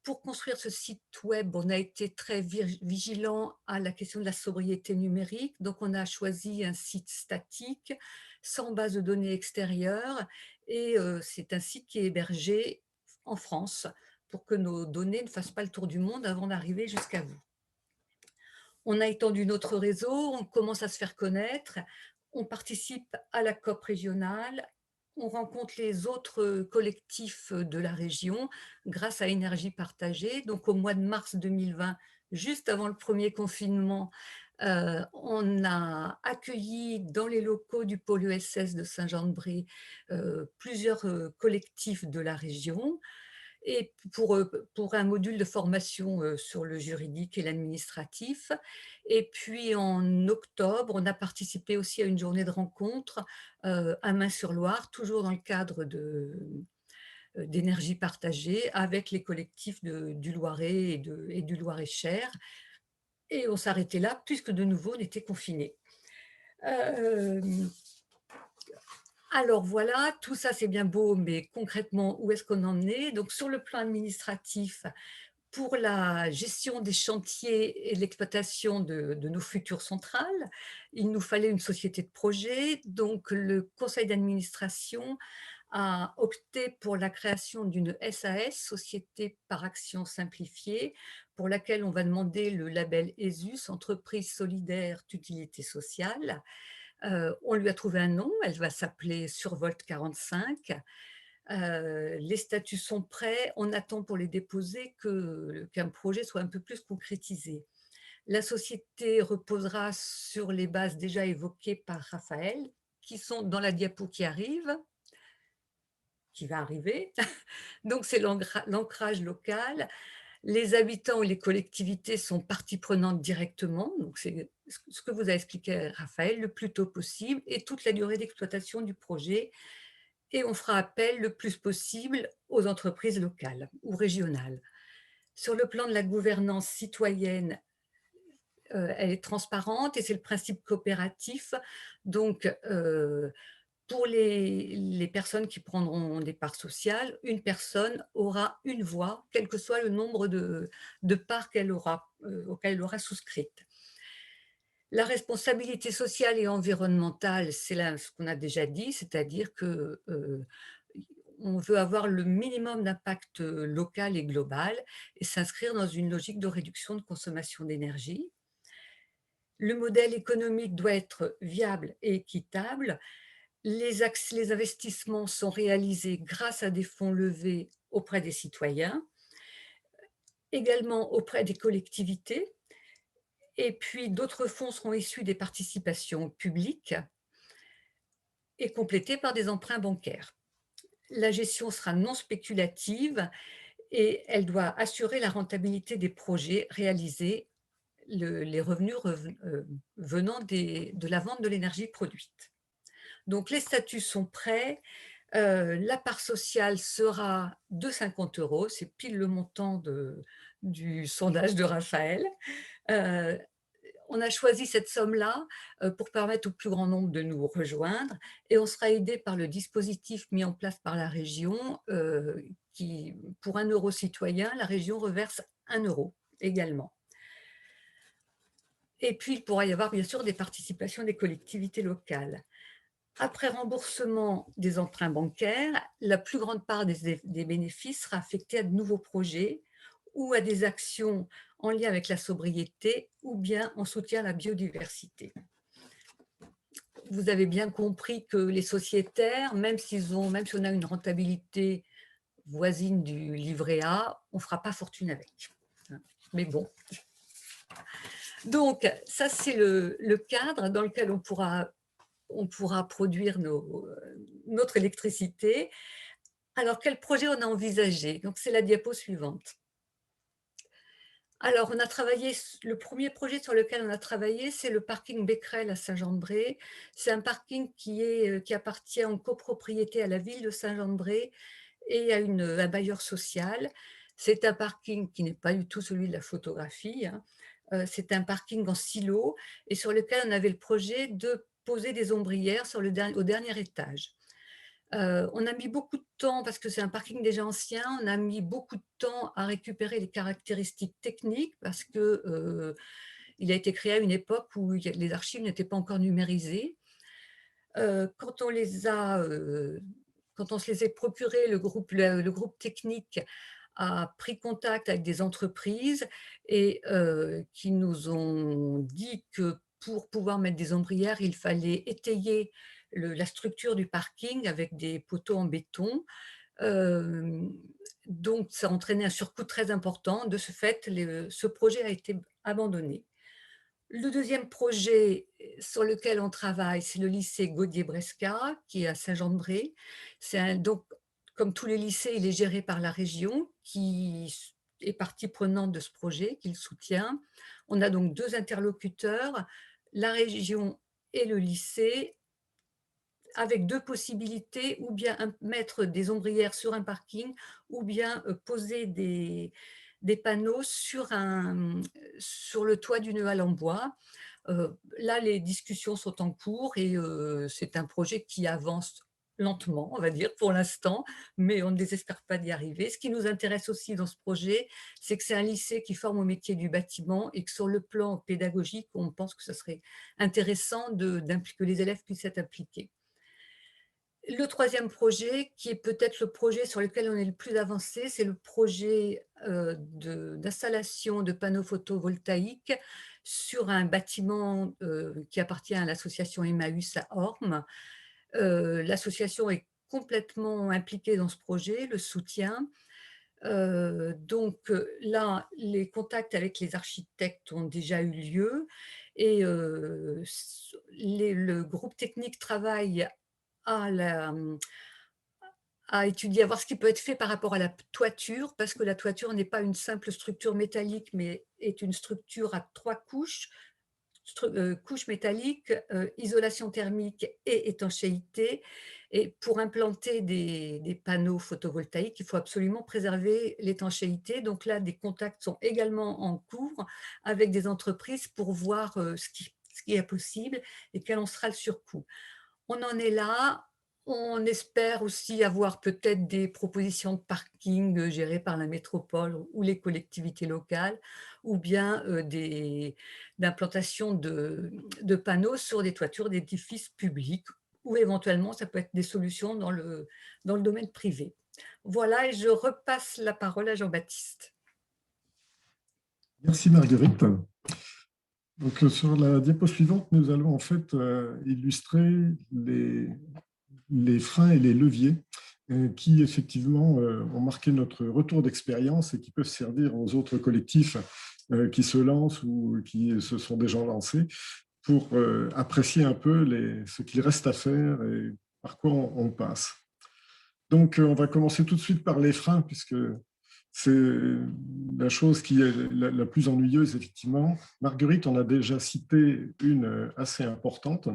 Pour construire ce site web, on a été très vigilant à la question de la sobriété numérique. Donc, on a choisi un site statique, sans base de données extérieure. Et c'est un site qui est hébergé en France pour que nos données ne fassent pas le tour du monde avant d'arriver jusqu'à vous. On a étendu notre réseau, on commence à se faire connaître, on participe à la COP régionale, on rencontre les autres collectifs de la région grâce à Énergie Partagée. Donc au mois de mars 2020, juste avant le premier confinement, on a accueilli dans les locaux du pôle ESS de Saint-Jean-de-Brie plusieurs collectifs de la région et pour un module de formation sur le juridique et l'administratif. Et puis en octobre, on a participé aussi à une journée de rencontre à Main-sur-Loire, toujours dans le cadre d'énergie partagée avec les collectifs du Loiret et du Loir-et-Cher. Et on s'arrêtait là puisque de nouveau on était confinés. Alors voilà, tout ça c'est bien beau, mais concrètement, où est-ce qu'on en est? Donc sur le plan administratif, pour la gestion des chantiers et l'exploitation de nos futures centrales, il nous fallait une société de projet. Donc le conseil d'administration a opté pour la création d'une SAS, Société par action simplifiée, pour laquelle on va demander le label ESUS, Entreprise solidaire d'utilité sociale. On lui a trouvé un nom, elle va s'appeler Survolt 45. Les statuts sont prêts, on attend pour les déposer qu'un projet soit un peu plus concrétisé. La société reposera sur les bases déjà évoquées par Raphaël, qui sont dans la diapo qui arrive, qui va arriver. Donc c'est l'ancrage local. Les habitants ou les collectivités sont partie prenante directement, donc c'est ce que vous a expliqué Raphaël, le plus tôt possible, et toute la durée d'exploitation du projet. Et on fera appel le plus possible aux entreprises locales ou régionales. Sur le plan de la gouvernance citoyenne, elle est transparente et c'est le principe coopératif. Donc, pour les personnes qui prendront des parts sociales, une personne aura une voix, quel que soit le nombre de parts auxquelles elle aura souscrite. La responsabilité sociale et environnementale, c'est là ce qu'on a déjà dit, c'est-à-dire que on veut avoir le minimum d'impact local et global et s'inscrire dans une logique de réduction de consommation d'énergie. Le modèle économique doit être viable et équitable. Les investissements sont réalisés grâce à des fonds levés auprès des citoyens, également auprès des collectivités, et puis d'autres fonds seront issus des participations publiques et complétés par des emprunts bancaires. La gestion sera non spéculative et elle doit assurer la rentabilité des projets réalisés, les revenus venant de la vente de l'énergie produite. Donc les statuts sont prêts, la part sociale sera de 50 €, c'est pile le montant du sondage de Raphaël. On a choisi cette somme-là pour permettre au plus grand nombre de nous rejoindre et on sera aidé par le dispositif mis en place par la région qui, pour 1 € citoyen, la région reverse 1 € également. Et puis, il pourra y avoir bien sûr des participations des collectivités locales. Après remboursement des emprunts bancaires, la plus grande part des bénéfices sera affectée à de nouveaux projets ou à des actions en lien avec la sobriété ou bien en soutien à la biodiversité. Vous avez bien compris que les sociétaires, même si on a une rentabilité voisine du livret A, on ne fera pas fortune avec. Mais bon. Donc, ça, c'est le cadre dans lequel on pourra on pourra produire notre électricité. Alors, quel projet on a envisagé? Donc, c'est la diapo suivante. Alors, on a travaillé le premier projet sur lequel on a travaillé, c'est le parking Becquerel à Saint-Jean-de-Brély. C'est un parking qui appartient en copropriété à la ville de Saint-Jean-de-Brély et à un bailleur social. C'est un parking qui n'est pas du tout celui de la photographie, hein. C'est un parking en silo et sur lequel on avait le projet de poser des ombrières au dernier étage. On a mis beaucoup de temps, parce que c'est un parking déjà ancien, on a mis beaucoup de temps à récupérer les caractéristiques techniques parce que, il a été créé à une époque où les archives n'étaient pas encore numérisées. Quand on les a, quand on se les est procurés, le groupe technique a pris contact avec des entreprises et qui nous ont dit que pour pouvoir mettre des ombrières, il fallait étayer la structure du parking avec des poteaux en béton. Hem, donc ça entraînait un surcoût très important. De ce fait, ce projet a été abandonné. Le deuxième projet sur lequel on travaille, c'est le lycée Gaudier-Bresca, qui est à Saint-Jean-de-Brély. Donc, comme tous les lycées, il est géré par la région, qui est partie prenante de ce projet, qui le soutient. On a donc 2 interlocuteurs, la région et le lycée, avec 2 possibilités, ou bien mettre des ombrières sur un parking, ou bien poser des panneaux sur le toit d'une halle en bois. Là, les discussions sont en cours et c'est un projet qui avance lentement, on va dire, pour l'instant, mais on ne désespère pas d'y arriver. Ce qui nous intéresse aussi dans ce projet, c'est que c'est un lycée qui forme au métier du bâtiment et que sur le plan pédagogique, on pense que ce serait intéressant que les élèves puissent être impliqués. Le troisième projet, qui est peut-être le projet sur lequel on est le plus avancé, c'est le projet d'installation de panneaux photovoltaïques sur un bâtiment qui appartient à l'association Emmaüs à Orme. L'association est complètement impliquée dans ce projet, le soutient. Donc là, les contacts avec les architectes ont déjà eu lieu et le groupe technique travaille à étudier, à voir ce qui peut être fait par rapport à la toiture, parce que la toiture n'est pas une simple structure métallique, mais est une structure à 3 couches, couche métallique, isolation thermique et étanchéité. Et pour implanter des panneaux photovoltaïques, il faut absolument préserver l'étanchéité. Donc là, des contacts sont également en cours avec des entreprises pour voir ce qui est possible et quel en sera le surcoût. On en est là. On espère aussi avoir peut-être des propositions de parking gérées par la métropole ou les collectivités locales, ou bien d'implantation de panneaux sur des toitures d'édifices publics, ou éventuellement ça peut être des solutions dans le domaine privé. Voilà, et je repasse la parole à Jean-Baptiste. Merci Marguerite. Donc, sur la diapo suivante, nous allons en fait illustrer les freins et les leviers qui effectivement ont marqué notre retour d'expérience et qui peuvent servir aux autres collectifs qui se lancent ou qui se sont déjà lancés pour apprécier un peu ce qu'il reste à faire et par quoi on passe. Donc, on va commencer tout de suite par les freins, puisque c'est la chose qui est la plus ennuyeuse, effectivement. Marguerite en a déjà cité une assez importante.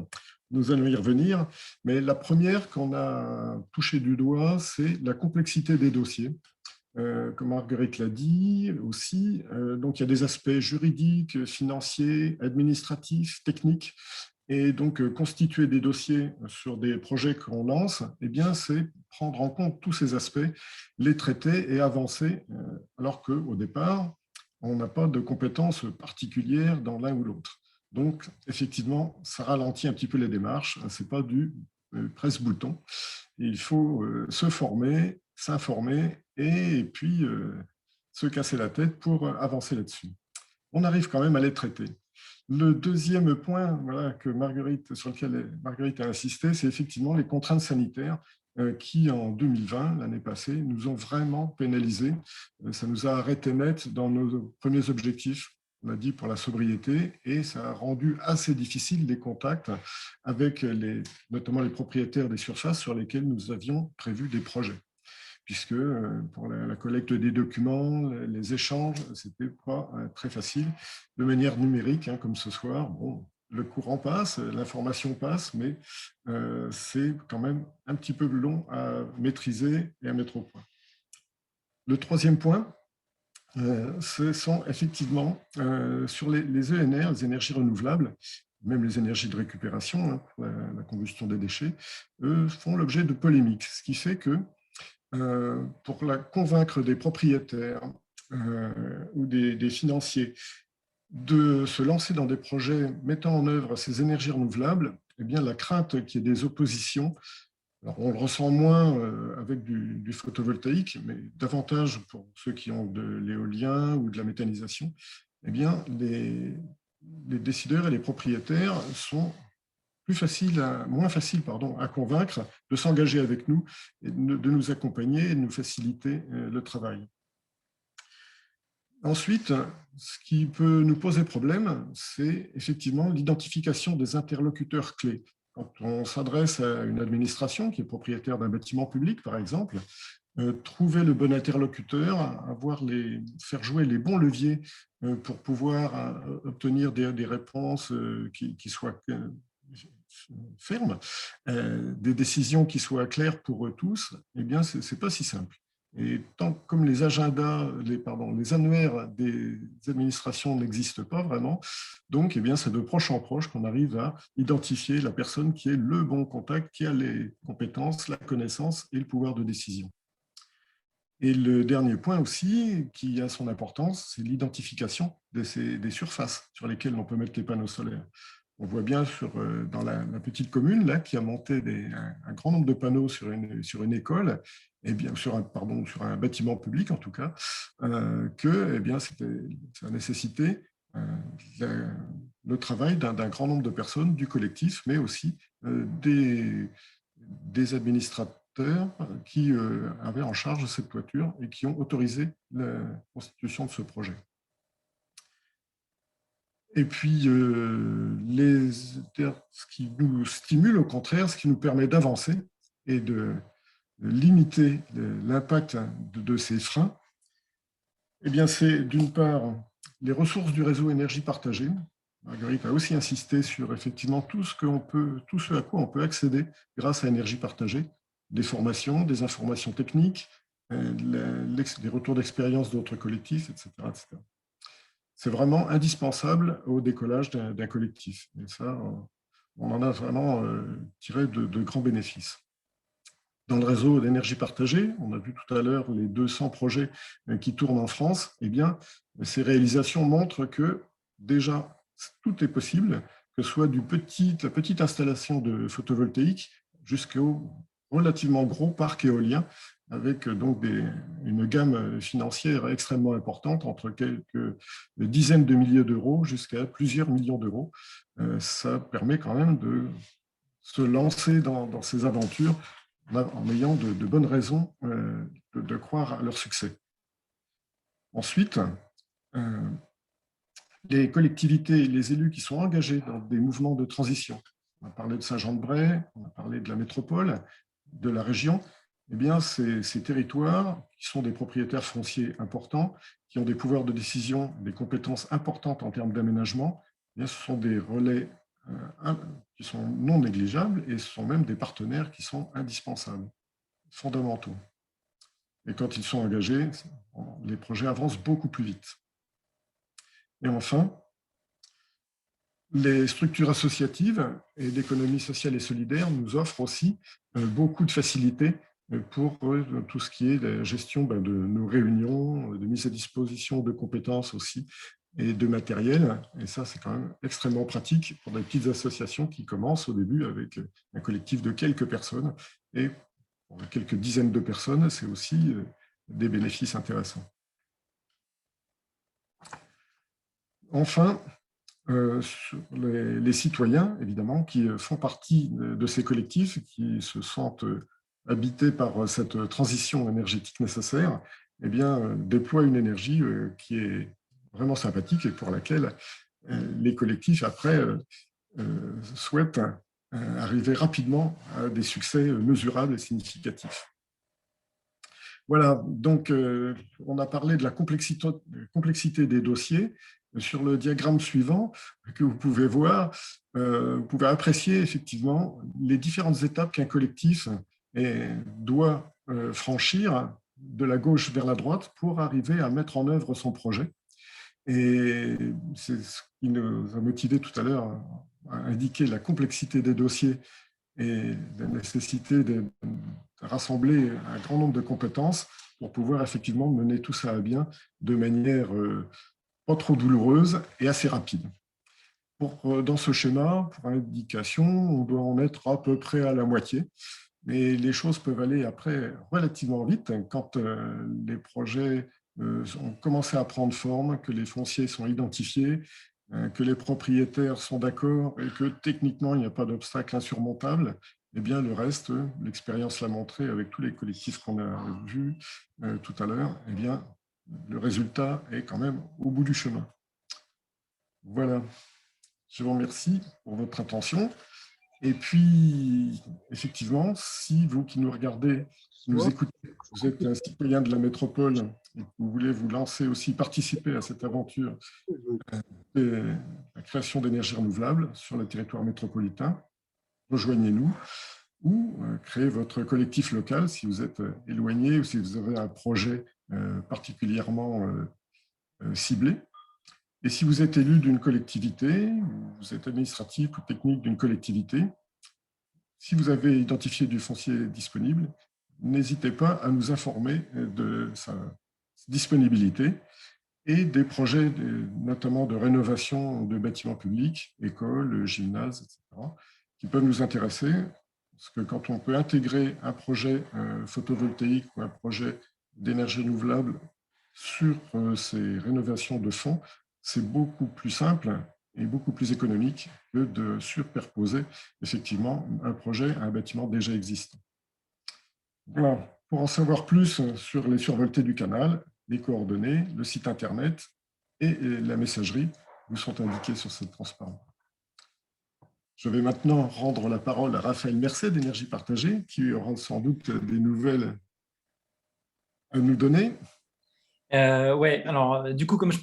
Nous allons y revenir. Mais la première qu'on a touchée du doigt, c'est la complexité des dossiers. Comme Marguerite l'a dit aussi, donc il y a des aspects juridiques, financiers, administratifs, techniques. Et donc, constituer des dossiers sur des projets qu'on lance, eh bien, c'est prendre en compte tous ces aspects, les traiter et avancer, alors qu'au départ, on n'a pas de compétences particulières dans l'un ou l'autre. Donc, effectivement, ça ralentit un petit peu les démarches. Ce n'est pas du presse-bouton. Il faut se former, s'informer et puis se casser la tête pour avancer là-dessus. On arrive quand même à les traiter. Le deuxième point sur lequel Marguerite a insisté, c'est effectivement les contraintes sanitaires qui, en 2020, l'année passée, nous ont vraiment pénalisés. Ça nous a arrêté net dans nos premiers objectifs on a dit pour la sobriété, et ça a rendu assez difficile les contacts avec notamment les propriétaires des surfaces sur lesquelles nous avions prévu des projets. Puisque pour la collecte des documents, les échanges, ce n'était pas très facile. De manière numérique, comme ce soir, bon, le courant passe, l'information passe, mais c'est quand même un petit peu long à maîtriser et à mettre au point. Le troisième point, ce sont effectivement sur les ENR, les énergies renouvelables, même les énergies de récupération, la combustion des déchets, font l'objet de polémiques, ce qui fait que pour convaincre des propriétaires ou des financiers de se lancer dans des projets mettant en œuvre ces énergies renouvelables, eh bien, la crainte qu'il y ait des oppositions, alors on le ressent moins avec du photovoltaïque, mais davantage pour ceux qui ont de l'éolien ou de la méthanisation, eh bien, les décideurs et les propriétaires sont moins facile à convaincre de s'engager avec nous et de nous accompagner et de nous faciliter le travail. Ensuite, ce qui peut nous poser problème, c'est effectivement l'identification des interlocuteurs clés. Quand on s'adresse à une administration qui est propriétaire d'un bâtiment public, par exemple, trouver le bon interlocuteur, faire jouer les bons leviers pour pouvoir obtenir des réponses qui soient fermes, des décisions qui soient claires pour eux tous, eh bien, ce n'est pas si simple. Et comme les agendas, les annuaires des administrations n'existent pas vraiment, donc eh bien, c'est de proche en proche qu'on arrive à identifier la personne qui est le bon contact, qui a les compétences, la connaissance et le pouvoir de décision. Et le dernier point aussi, qui a son importance, c'est l'identification des surfaces sur lesquelles on peut mettre les panneaux solaires. On voit bien dans la petite commune là, qui a monté un grand nombre de panneaux sur une école, et bien, sur un bâtiment public en tout cas, que eh bien, ça a nécessité le travail d'un grand nombre de personnes, du collectif, mais aussi des administrateurs qui avaient en charge cette toiture et qui ont autorisé la constitution de ce projet. Et puis, ce qui nous stimule, au contraire, ce qui nous permet d'avancer et de limiter l'impact de ces freins, eh bien, c'est d'une part les ressources du réseau énergie partagée. Marguerite a aussi insisté sur effectivement tout ce à quoi on peut accéder grâce à énergie partagée, des formations, des informations techniques, des retours d'expérience d'autres collectifs, etc., etc. C'est vraiment indispensable au décollage d'un collectif. Et ça, on en a vraiment tiré de grands bénéfices. Dans le réseau d'énergie partagée, on a vu tout à l'heure les 200 projets qui tournent en France, eh bien, ces réalisations montrent que déjà, tout est possible, que ce soit la petite installation de photovoltaïque jusqu'au relativement gros parc éolien, avec donc une gamme financière extrêmement importante, entre quelques dizaines de milliers d'euros jusqu'à plusieurs millions d'euros. Ça permet quand même de se lancer dans ces aventures en ayant de bonnes raisons de croire à leur succès. Ensuite, les collectivités et les élus qui sont engagés dans des mouvements de transition, on a parlé de Saint-Jean-de-Bray, on a parlé de la métropole, de la région, eh bien, ces territoires qui sont des propriétaires fonciers importants, qui ont des pouvoirs de décision, des compétences importantes en termes d'aménagement, eh ce sont des relais qui sont non négligeables et ce sont même des partenaires qui sont indispensables, fondamentaux. Et quand ils sont engagés, les projets avancent beaucoup plus vite. Et enfin, les structures associatives et l'économie sociale et solidaire nous offrent aussi beaucoup de facilités pour tout ce qui est la gestion de nos réunions, de mise à disposition de compétences aussi et de matériel. Et ça, c'est quand même extrêmement pratique pour des petites associations qui commencent au début avec un collectif de quelques personnes. Et pour quelques dizaines de personnes, c'est aussi des bénéfices intéressants. Enfin, les citoyens, évidemment, qui font partie de ces collectifs, qui se sentent habités par cette transition énergétique nécessaire, eh bien, déploient une énergie qui est vraiment sympathique et pour laquelle les collectifs, après, souhaitent arriver rapidement à des succès mesurables et significatifs. Voilà, donc on a parlé de la complexité des dossiers. Sur le diagramme suivant que vous pouvez voir, vous pouvez apprécier effectivement les différentes étapes qu'un collectif doit franchir de la gauche vers la droite pour arriver à mettre en œuvre son projet. Et c'est ce qui nous a motivé tout à l'heure à indiquer la complexité des dossiers et la nécessité de rassembler un grand nombre de compétences pour pouvoir effectivement mener tout ça à bien de manière pas trop douloureuse et assez rapide. Dans ce schéma, pour indication, on doit en être à peu près à la moitié, mais les choses peuvent aller après relativement vite quand les projets ont commencé à prendre forme, que les fonciers sont identifiés, que les propriétaires sont d'accord et que techniquement, il n'y a pas d'obstacle insurmontable. Eh bien, le reste, l'expérience l'a montré avec tous les collectifs qu'on a vus tout à l'heure, eh bien, le résultat est quand même au bout du chemin. Voilà. Je vous remercie pour votre attention. Et puis, effectivement, si vous qui nous regardez, qui nous écoutez, vous êtes un citoyen de la métropole et que vous voulez vous lancer aussi, participer à cette aventure de la création d'énergie renouvelable sur le territoire métropolitain, rejoignez-nous ou créez votre collectif local si vous êtes éloigné ou si vous avez un projet particulièrement ciblé. Et si vous êtes élu d'une collectivité, vous êtes administratif ou technique d'une collectivité, si vous avez identifié du foncier disponible, n'hésitez pas à nous informer de sa disponibilité et des projets, notamment de rénovation de bâtiments publics, écoles, gymnases, etc., qui peuvent nous intéresser. Parce que quand on peut intégrer un projet photovoltaïque ou un projet d'énergie renouvelable sur ces rénovations de fonds, c'est beaucoup plus simple et beaucoup plus économique que de superposer effectivement un projet à un bâtiment déjà existant. Voilà. Pour en savoir plus sur les survoltés du canal, les coordonnées, le site internet et la messagerie vous sont indiqués sur cette transparence. Je vais maintenant rendre la parole à Raphaël Mercet d'Énergie Partagée, qui aura sans doute des nouvelles à nous donner. Ouais, alors du coup, comme je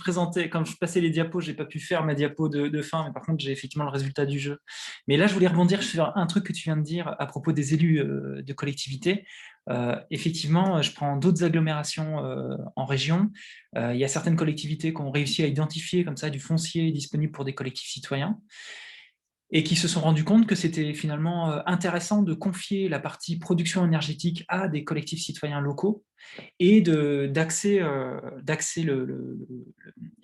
passais les diapos, j'ai pas pu faire ma diapo de fin, mais par contre, j'ai effectivement le résultat du jeu. Mais là, je voulais rebondir sur un truc que tu viens de dire à propos des élus de collectivité. Effectivement, je prends d'autres agglomérations en région. Il y a certaines collectivités qui ont réussi à identifier comme ça du foncier disponible pour des collectifs citoyens, et qui se sont rendus compte que c'était finalement intéressant de confier la partie production énergétique à des collectifs citoyens locaux et d'axer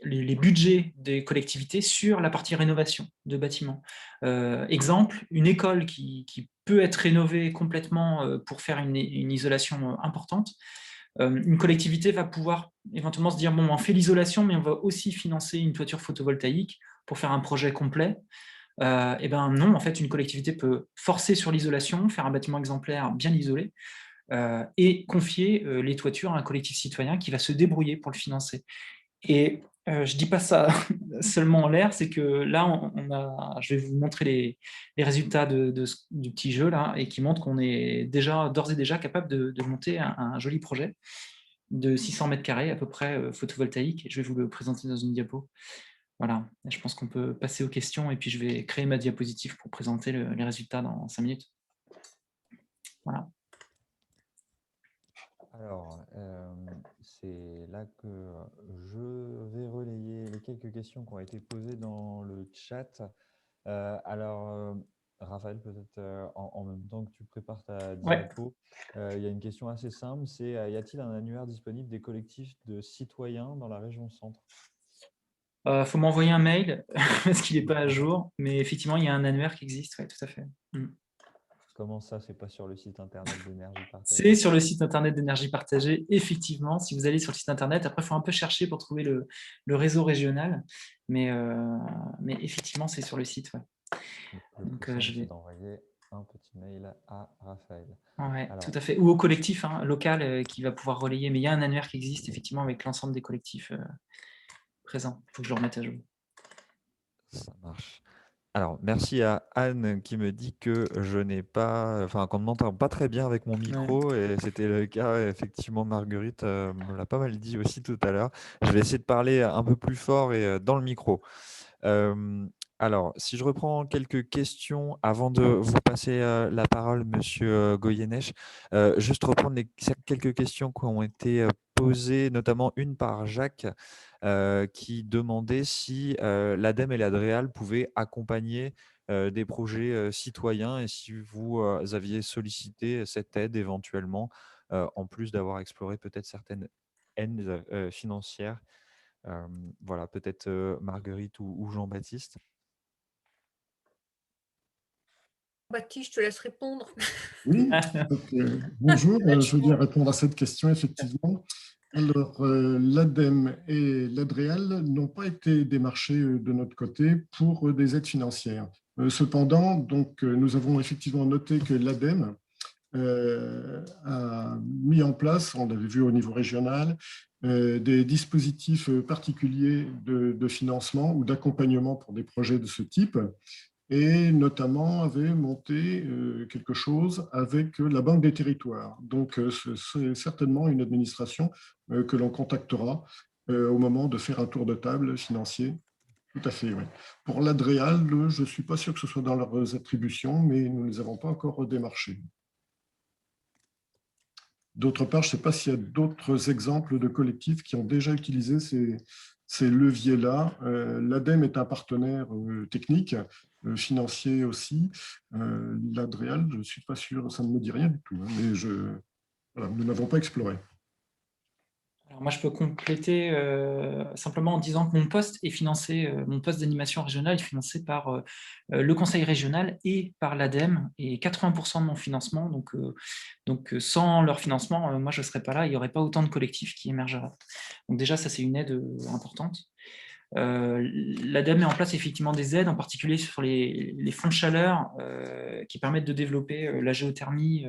les budgets des collectivités sur la partie rénovation de bâtiments. Exemple, une école qui peut être rénovée complètement pour faire une isolation importante. Une collectivité va pouvoir éventuellement se dire, bon, on fait l'isolation, mais on va aussi financer une toiture photovoltaïque pour faire un projet complet. Eh ben non, en fait, une collectivité peut forcer sur l'isolation, faire un bâtiment exemplaire bien isolé, et confier les toitures à un collectif citoyen qui va se débrouiller pour le financer. Et je ne dis pas ça seulement en l'air, c'est que là, je vais vous montrer les résultats du petit jeu, là, et qui montrent qu'on est d'ores et déjà capable de monter un joli projet de 600 mètres carrés à peu près photovoltaïque. Je vais vous le présenter dans une diapo. Voilà, je pense qu'on peut passer aux questions et puis je vais créer ma diapositive pour présenter les résultats dans 5 minutes. Voilà. Alors, c'est là que je vais relayer les quelques questions qui ont été posées dans le chat. Raphaël, peut-être en même temps que tu prépares ta diapo, il y a une question assez simple, c'est y a-t-il un annuaire disponible des collectifs de citoyens dans la région centre? Faut m'envoyer un mail parce qu'il n'est pas à jour, mais effectivement, il y a un annuaire qui existe, ouais, tout à fait. Comment ça, c'est pas sur le site internet d'Énergie Partagée? C'est sur le site internet d'Énergie Partagée, effectivement. Si vous allez sur le site internet, après, il faut un peu chercher pour trouver le réseau régional, mais effectivement, c'est sur le site. Ouais. Donc, je vais d'envoyer un petit mail à Raphaël. Ouais, tout à fait. Ou au collectif local qui va pouvoir relayer. Mais il y a un annuaire qui existe, effectivement, avec l'ensemble des collectifs présent. Il faut que je le remette à jour. Ça marche. Alors, merci à Anne qui me dit que je n'ai pas, enfin, qu'on ne m'entend pas très bien avec mon micro, et c'était le cas, effectivement. Marguerite me l'a pas mal dit aussi tout à l'heure. Je vais essayer de parler un peu plus fort et dans le micro. Alors, si je reprends quelques questions avant de vous passer la parole, Monsieur Goyeneche, juste reprendre quelques questions qui ont été posées, notamment une par Jacques, qui demandait si l'ADEME et l'ADREAL pouvaient accompagner des projets citoyens, et si vous aviez sollicité cette aide éventuellement, en plus d'avoir exploré peut-être certaines aides financières. Voilà, peut-être Marguerite ou Jean-Baptiste. Baptiste, je te laisse répondre. Oui, bonjour, je veux bien répondre à cette question, effectivement. Alors, l'ADEME et l'ADREAL n'ont pas été démarchés de notre côté pour des aides financières. Cependant, donc, nous avons effectivement noté que l'ADEME a mis en place, on l'avait vu au niveau régional, des dispositifs particuliers de financement ou d'accompagnement pour des projets de ce type, et notamment avait monté quelque chose avec la Banque des Territoires. Donc, c'est certainement une administration que l'on contactera au moment de faire un tour de table financier. Tout à fait, oui. Pour l'ADREAL, je ne suis pas sûr que ce soit dans leurs attributions, mais nous ne les avons pas encore démarchés. D'autre part, je ne sais pas s'il y a d'autres exemples de collectifs qui ont déjà utilisé ces leviers-là. L'ADEME est un partenaire technique, financier aussi. L'ADREAL, je ne suis pas sûr, ça ne me dit rien du tout, hein, mais voilà, nous n'avons pas exploré. Alors moi, je peux compléter simplement en disant que mon poste est financé, mon poste d'animation régionale est financé par le conseil régional et par l'ADEME, et 80% de mon financement. Donc sans leur financement, moi, je ne serais pas là, il n'y aurait pas autant de collectifs qui émergeraient. Donc déjà, ça, c'est une aide importante. L'ADEME met en place effectivement des aides, en particulier sur les fonds de chaleur qui permettent de développer la géothermie,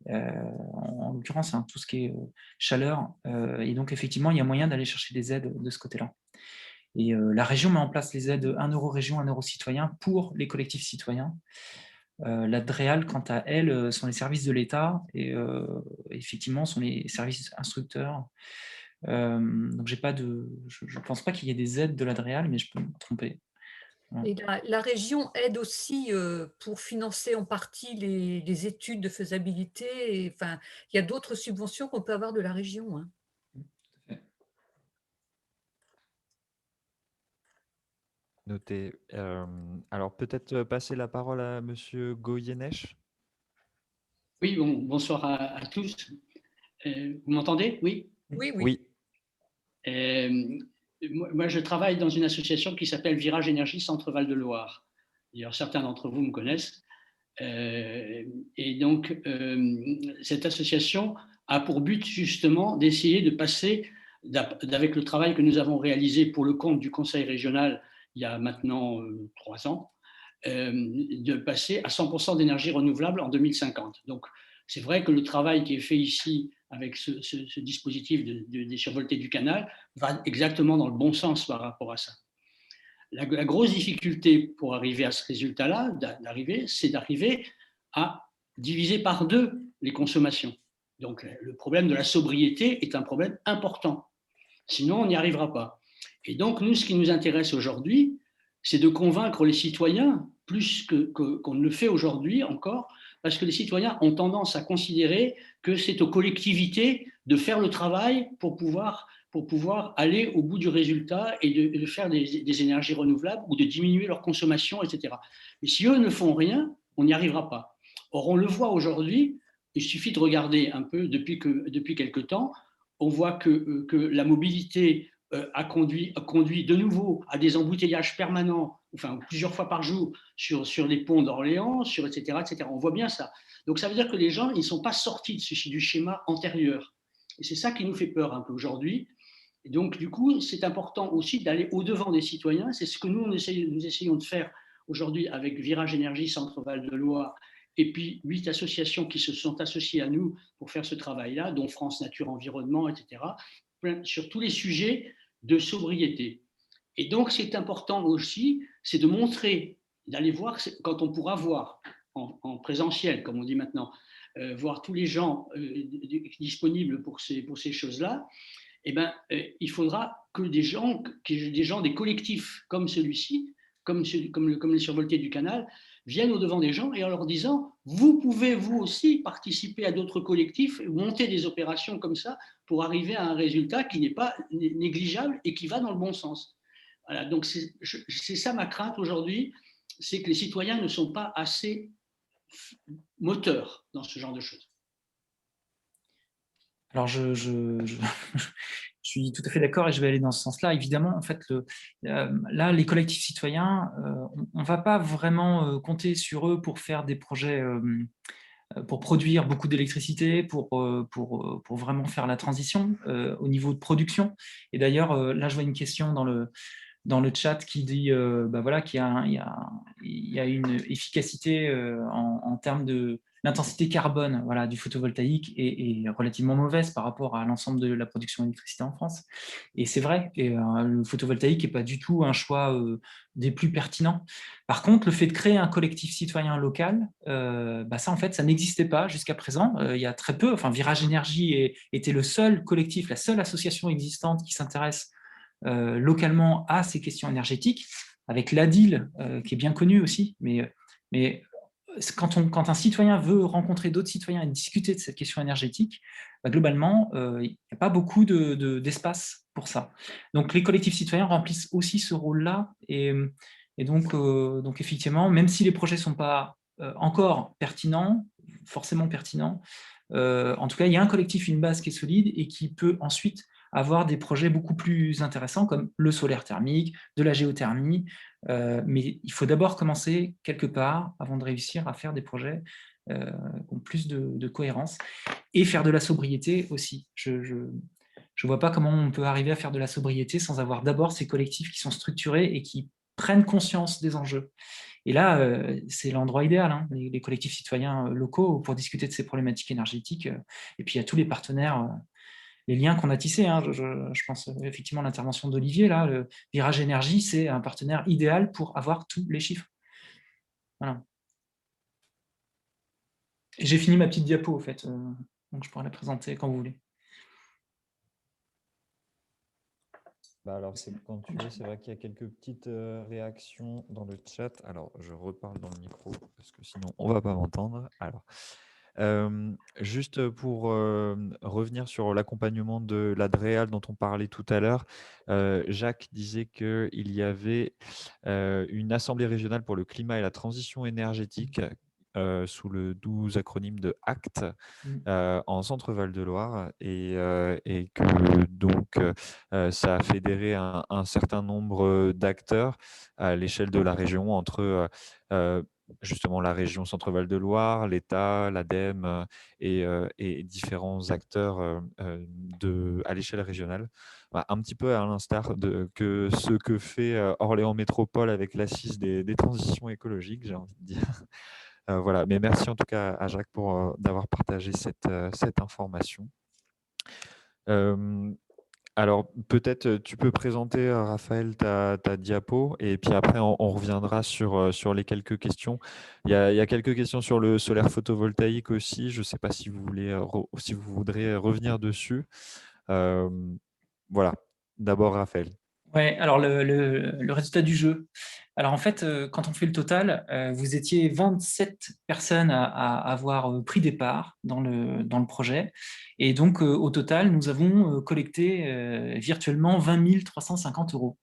en l'occurrence, hein, tout ce qui est chaleur. Et donc, effectivement, il y a moyen d'aller chercher des aides de ce côté-là. Et la région met en place les aides 1 euro région, 1 euro citoyen pour les collectifs citoyens. La DREAL, quant à elle, sont les services de l'État et effectivement sont les services instructeurs. Donc, je ne pense pas qu'il y ait des aides de la DREAL, mais je peux me tromper. Et la région aide aussi pour financer en partie les études de faisabilité. Et, enfin, il y a d'autres subventions qu'on peut avoir de la région, hein. Noté. Alors, peut-être passer la parole à Monsieur Goyeneche. Oui, bonsoir à tous. Vous m'entendez? Oui. Oui, oui. Oui. Moi, je travaille dans une association qui s'appelle Virage Énergie Centre Val de Loire. D'ailleurs, certains d'entre vous me connaissent. Et donc, cette association a pour but justement d'essayer de passer, avec le travail que nous avons réalisé pour le compte du Conseil régional il y a maintenant 3 ans, de passer à 100% d'énergie renouvelable en 2050. Donc, c'est vrai que le travail qui est fait ici avec ce dispositif des survoltés du canal va exactement dans le bon sens par rapport à ça. La grosse difficulté pour arriver à ce résultat-là, c'est d'arriver à diviser par 2 les consommations. Donc, le problème de la sobriété est un problème important. Sinon, on n'y arrivera pas. Et donc, nous, ce qui nous intéresse aujourd'hui, c'est de convaincre les citoyens plus qu'on ne le fait aujourd'hui encore, parce que les citoyens ont tendance à considérer que c'est aux collectivités de faire le travail pour pouvoir aller au bout du résultat et de faire des énergies renouvelables ou de diminuer leur consommation, etc. Mais si eux ne font rien, on n'y arrivera pas. Or, on le voit aujourd'hui, il suffit de regarder un peu depuis quelque temps, on voit que la mobilité a conduit de nouveau à des embouteillages permanents, enfin plusieurs fois par jour, sur les ponts d'Orléans, etc., etc. On voit bien ça. Donc ça veut dire que les gens, ils ne sont pas sortis du schéma antérieur. Et c'est ça qui nous fait peur un peu aujourd'hui. Et donc, du coup, c'est important aussi d'aller au-devant des citoyens. C'est ce que nous essayons de faire aujourd'hui avec Virage Énergie Centre Val de Loire, et puis 8 associations qui se sont associées à nous pour faire ce travail-là, dont France Nature Environnement, etc., sur tous les sujets de sobriété. Et donc, c'est important aussi, c'est de montrer, d'aller voir quand on pourra voir en présentiel, comme on dit maintenant, voir tous les gens disponibles pour ces choses-là. Eh ben, il faudra que des gens, des collectifs comme celui-ci, comme les survoltés du canal, viennent au-devant des gens et en leur disant « Vous pouvez, vous aussi, participer à d'autres collectifs, monter des opérations comme ça pour arriver à un résultat qui n'est pas négligeable et qui va dans le bon sens. » Voilà, donc c'est ça ma crainte aujourd'hui, c'est que les citoyens ne sont pas assez moteurs dans ce genre de choses. Alors, je suis tout à fait d'accord et je vais aller dans ce sens-là. Évidemment, en fait, là, les collectifs citoyens, on ne va pas vraiment compter sur eux pour faire des projets, pour produire beaucoup d'électricité, pour vraiment faire la transition au niveau de production. Et d'ailleurs, là, je vois une question dans le chat qui dit bah voilà, qu'il y a une efficacité en termes de l'intensité carbone, voilà, du photovoltaïque est relativement mauvaise par rapport à l'ensemble de la production d'électricité en France. Et c'est vrai, et, le photovoltaïque n'est pas du tout un choix des plus pertinents. Par contre, le fait de créer un collectif citoyen local, bah ça, en fait, ça n'existait pas jusqu'à présent. Il y a très peu, enfin, Virage Énergie était le seul collectif, la seule association existante qui s'intéresse localement à ces questions énergétiques, avec l'ADIL, qui est bien connu aussi, mais quand un citoyen veut rencontrer d'autres citoyens et discuter de cette question énergétique, bah, globalement, il n'y a pas beaucoup d'espace pour ça. Donc, les collectifs citoyens remplissent aussi ce rôle-là, et donc, effectivement, même si les projets ne sont pas encore pertinents, forcément pertinents, en tout cas, il y a un collectif, une base qui est solide et qui peut ensuite avoir des projets beaucoup plus intéressants comme le solaire thermique, de la géothermie, mais il faut d'abord commencer quelque part avant de réussir à faire des projets qui ont plus de cohérence et faire de la sobriété aussi. Je ne vois pas comment on peut arriver à faire de la sobriété sans avoir d'abord ces collectifs qui sont structurés et qui prennent conscience des enjeux. Et là, c'est l'endroit idéal, hein, les collectifs citoyens locaux pour discuter de ces problématiques énergétiques. Et puis, il y a tous les partenaires, les liens qu'on a tissés. Hein, je pense effectivement à l'intervention d'Olivier. Là, le Virage Énergie, c'est un partenaire idéal pour avoir tous les chiffres. Voilà. Et j'ai fini ma petite diapo, au fait, donc je pourrais la présenter quand vous voulez. Bah alors, quand tu veux, c'est vrai qu'il y a quelques petites réactions dans le chat. Alors, je reparle dans le micro parce que sinon, on ne va pas m'entendre. Alors, juste pour revenir sur l'accompagnement de l'ADREAL dont on parlait tout à l'heure, Jacques disait qu'il y avait une assemblée régionale pour le climat et la transition énergétique sous le doux acronyme de ACT en Centre-Val de Loire et que donc ça a fédéré un certain nombre d'acteurs à l'échelle de la région entre justement la région Centre-Val de Loire, l'État, l'ADEME et différents acteurs à l'échelle régionale. Un petit peu à l'instar de ce que fait Orléans Métropole avec l'Assise des transitions écologiques, j'ai envie de dire. Voilà, mais merci en tout cas à Jacques pour d'avoir partagé cette information. Alors, peut-être tu peux présenter, Raphaël, ta diapo et puis après, on reviendra sur les quelques questions. Il y a quelques questions sur le solaire photovoltaïque aussi. Je ne sais pas si vous voudrez revenir dessus. Voilà, d'abord Raphaël. Ouais, alors le résultat du jeu. Alors en fait, quand on fait le total, vous étiez 27 personnes à avoir pris des parts dans le projet. Et donc, au total, nous avons collecté virtuellement 20 350 €.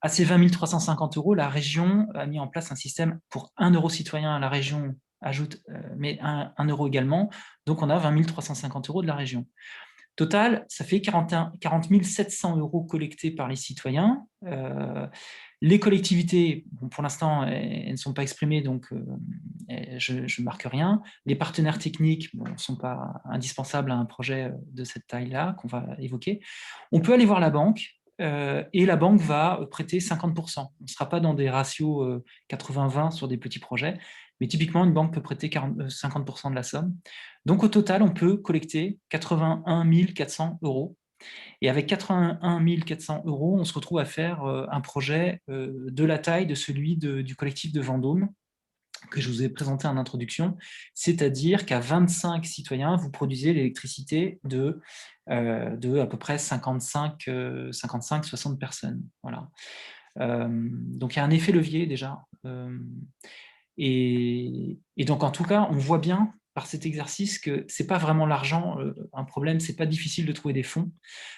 À ces 20 350 €, la région a mis en place un système pour 1 € citoyen. La région ajoute mais 1 € également. Donc, on a 20 350 € de la région. Total, ça fait 40 700 € collectés par les citoyens. Les collectivités, bon, pour l'instant, elles ne sont pas exprimées, donc je ne marque rien. Les partenaires techniques ne sont pas indispensables à un projet de cette taille-là qu'on va évoquer. On peut aller voir la banque, et la banque va prêter 50%. On ne sera pas dans des ratios 80-20 sur des petits projets, mais typiquement, une banque peut prêter 50% de la somme. Donc, au total, on peut collecter 81 400 €. Et avec 81 400 €, on se retrouve à faire un projet de la taille de celui du collectif de Vendôme, que je vous ai présenté en introduction, c'est-à-dire qu'à 25 citoyens, vous produisez l'électricité de à peu près 55-60 personnes. Voilà. Donc il y a un effet levier déjà. Et donc en tout cas, on voit bien par cet exercice que c'est pas vraiment l'argent un problème, c'est pas difficile de trouver des fonds,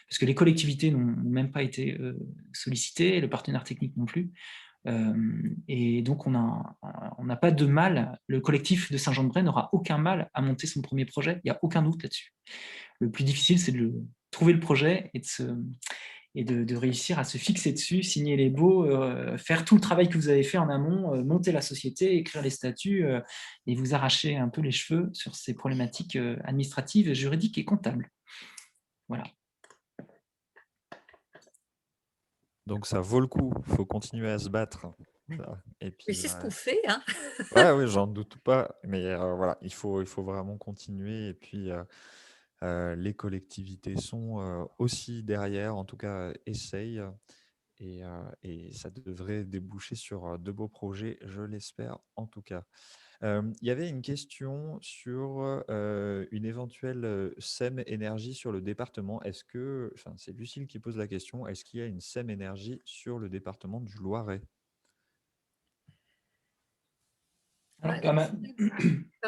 parce que les collectivités n'ont même pas été sollicitées, le partenaire technique non plus. Et donc on n'a pas de mal, le collectif de Saint-Jean-de-Bray n'aura aucun mal à monter son premier projet, il n'y a aucun doute là-dessus. Le plus difficile, c'est de trouver le projet et de réussir à se fixer dessus, signer les baux, faire tout le travail que vous avez fait en amont, monter la société, écrire les statuts et vous arracher un peu les cheveux sur ces problématiques administratives, juridiques et comptables. Voilà. Donc ça vaut le coup, il faut continuer à se battre. Et puis, Mais c'est ce qu'on fait, hein. ouais, oui, j'en doute pas. Mais voilà, il faut vraiment continuer. Et puis, les collectivités sont aussi derrière, en tout cas, essayent. Et ça devrait déboucher sur de beaux projets, je l'espère en tout cas. Il y avait une question sur une éventuelle SEM énergie sur le département. C'est Lucille qui pose la question, est-ce qu'il y a une SEM énergie sur le département du Loiret? Alors,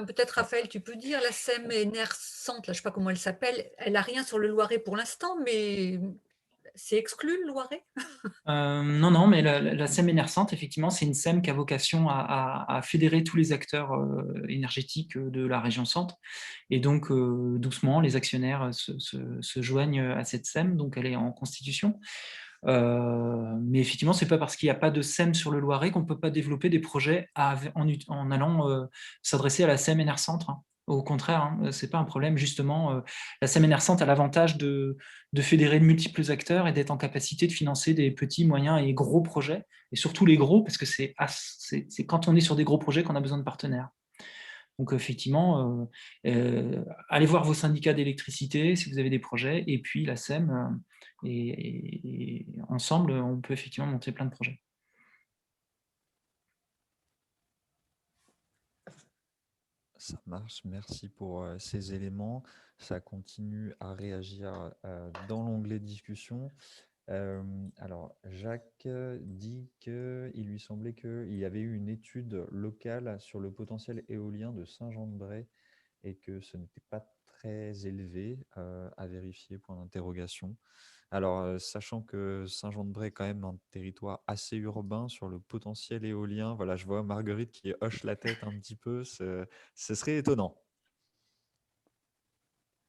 Peut-être Raphaël, tu peux dire, la SEM énerçante, là, je ne sais pas comment elle s'appelle, elle n'a rien sur le Loiret pour l'instant, mais c'est exclu le Loiret? Non, mais la SEM énerçante, effectivement, c'est une SEM qui a vocation à fédérer tous les acteurs énergétiques de la région Centre. Et donc, doucement, les actionnaires se joignent à cette SEM, donc elle est en constitution. Mais effectivement, ce n'est pas parce qu'il n'y a pas de SEM sur le Loiret qu'on ne peut pas développer des projets en allant s'adresser à la SEM énerçante, hein. Au contraire, hein, ce n'est pas un problème. Justement, la SEM énerçante a l'avantage de fédérer de multiples acteurs et d'être en capacité de financer des petits, moyens et gros projets, et surtout les gros, parce que c'est quand on est sur des gros projets qu'on a besoin de partenaires. Donc effectivement, allez voir vos syndicats d'électricité si vous avez des projets, et puis la SEM, et ensemble, on peut effectivement monter plein de projets. Ça marche, merci pour ces éléments. Ça continue à réagir dans l'onglet discussion. Alors, Jacques dit qu'il lui semblait qu'il y avait eu une étude locale sur le potentiel éolien de Saint-Jean-de-Bray et que ce n'était pas très élevé, à vérifier, point d'interrogation. Alors, sachant que Saint-Jean-de-Bray est quand même un territoire assez urbain sur le potentiel éolien, voilà, je vois Marguerite qui hoche la tête un petit peu, ce serait étonnant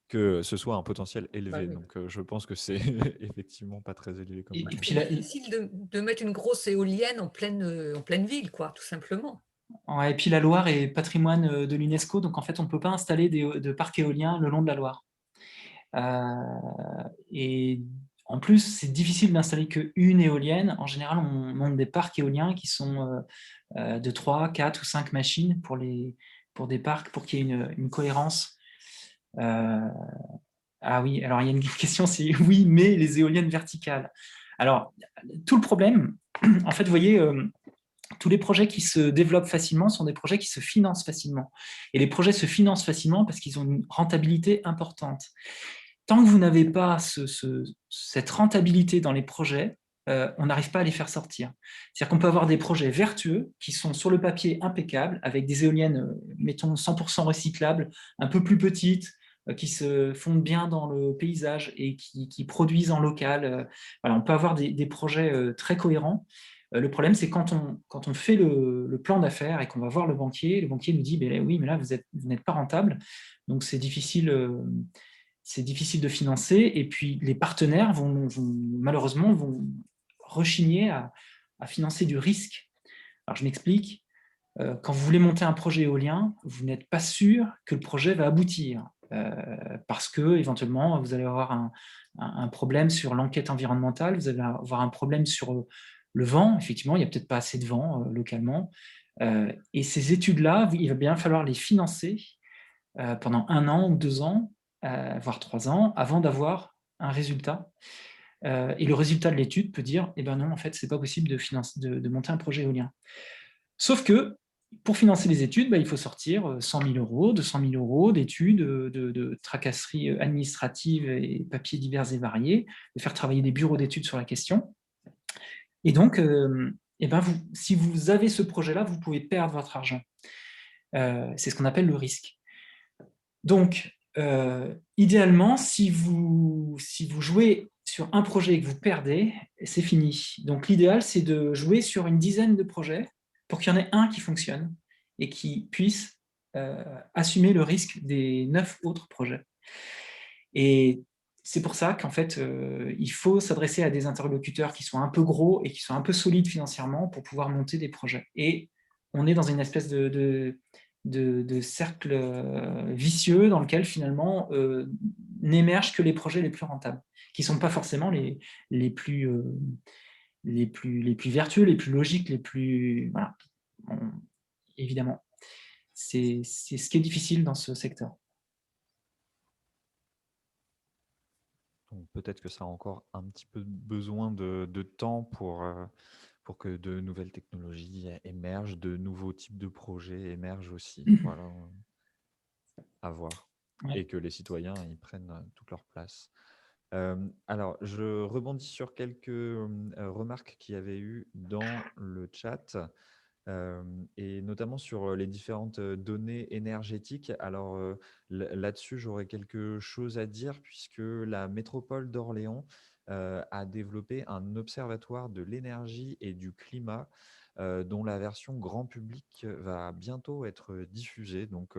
que ce soit un potentiel élevé. Oui. Donc, je pense que c'est effectivement pas très élevé. Comme Et puis c'est difficile de mettre une grosse éolienne en pleine ville, quoi, tout simplement. Ouais, et puis la Loire est patrimoine de l'UNESCO, donc en fait, on ne peut pas installer de parcs éoliens le long de la Loire. Et en plus, c'est difficile d'installer qu'une éolienne. En général, on monte des parcs éoliens qui sont de 3, 4 ou 5 machines pour des parcs, pour qu'il y ait une cohérence. Ah oui, alors il y a une question, c'est oui, mais les éoliennes verticales. Alors, tout le problème, en fait, vous voyez, tous les projets qui se développent facilement sont des projets qui se financent facilement. Et les projets se financent facilement parce qu'ils ont une rentabilité importante. Tant que vous n'avez pas cette rentabilité dans les projets, on n'arrive pas à les faire sortir. C'est-à-dire qu'on peut avoir des projets vertueux qui sont sur le papier impeccables, avec des éoliennes, mettons, 100% recyclables, un peu plus petites, qui se fondent bien dans le paysage et qui produisent en local. Voilà, on peut avoir des projets très cohérents. Le problème, c'est quand on fait le plan d'affaires et qu'on va voir le banquier nous dit oui, mais là, vous n'êtes pas rentable, donc c'est difficile de financer. Et puis, les partenaires malheureusement vont rechigner à financer du risque. Alors, je m'explique. Quand vous voulez monter un projet éolien, vous n'êtes pas sûr que le projet va aboutir parce que éventuellement vous allez avoir un problème sur l'enquête environnementale, vous allez avoir un problème sur le vent. Effectivement, il n'y a peut-être pas assez de vent localement. Et ces études-là, il va bien falloir les financer pendant 1 an ou 2 ans, voire 3 ans, avant d'avoir un résultat. Et le résultat de l'étude peut dire, eh ben non, en fait, c'est pas possible de monter un projet éolien. Sauf que pour financer les études, il faut sortir 100 000 euros, 200 000 euros d'études, de tracasseries administratives et papiers divers et variés, de faire travailler des bureaux d'études sur la question. Et donc, si vous avez ce projet-là, vous pouvez perdre votre argent. C'est ce qu'on appelle le risque. Donc, idéalement, si vous jouez sur un projet et que vous perdez, c'est fini. Donc, l'idéal, c'est de jouer sur une dizaine de projets pour qu'il y en ait un qui fonctionne et qui puisse assumer le risque des 9 autres projets. Et c'est pour ça qu'en fait, il faut s'adresser à des interlocuteurs qui sont un peu gros et qui sont un peu solides financièrement pour pouvoir monter des projets. Et on est dans une espèce de cercle vicieux dans lequel finalement n'émergent que les projets les plus rentables, qui ne sont pas forcément les plus vertueux, les plus logiques, les plus... Voilà. Évidemment, c'est ce qui est difficile dans ce secteur. Donc peut-être que ça a encore un petit peu besoin de temps pour que de nouvelles technologies émergent, de nouveaux types de projets émergent aussi. Voilà, à voir. Ouais. Et que les citoyens y prennent toute leur place. Alors, je rebondis sur quelques remarques qu'il y avait eu dans le chat. Et notamment sur les différentes données énergétiques. Alors là-dessus, j'aurais quelque chose à dire puisque la métropole d'Orléans a développé un observatoire de l'énergie et du climat dont la version grand public va bientôt être diffusée. Donc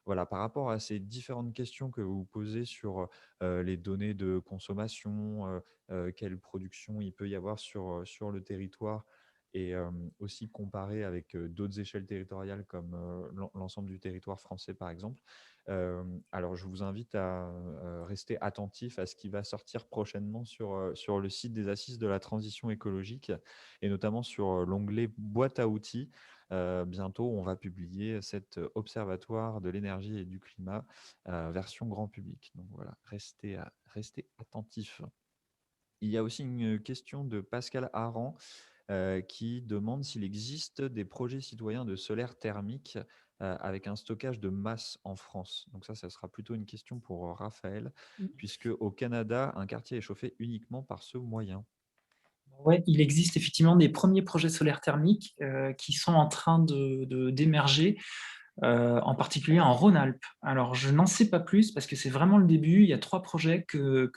voilà, par rapport à ces différentes questions que vous posez sur les données de consommation, quelle production il peut y avoir sur le territoire, et aussi comparer avec d'autres échelles territoriales comme l'ensemble du territoire français, par exemple. Alors, je vous invite à rester attentif à ce qui va sortir prochainement sur le site des Assises de la transition écologique et notamment sur l'onglet boîte à outils. Bientôt, on va publier cet observatoire de l'énergie et du climat version grand public. Donc voilà, restez attentifs. Il y a aussi une question de Pascal Aran qui demande s'il existe des projets citoyens de solaire thermique avec un stockage de masse en France. Donc ça sera plutôt une question pour Raphaël, puisque au Canada, un quartier est chauffé uniquement par ce moyen. Ouais, il existe effectivement des premiers projets solaires thermiques qui sont en train d'émerger, en particulier en Rhône-Alpes. Alors, je n'en sais pas plus parce que c'est vraiment le début. Il y a 3 projets que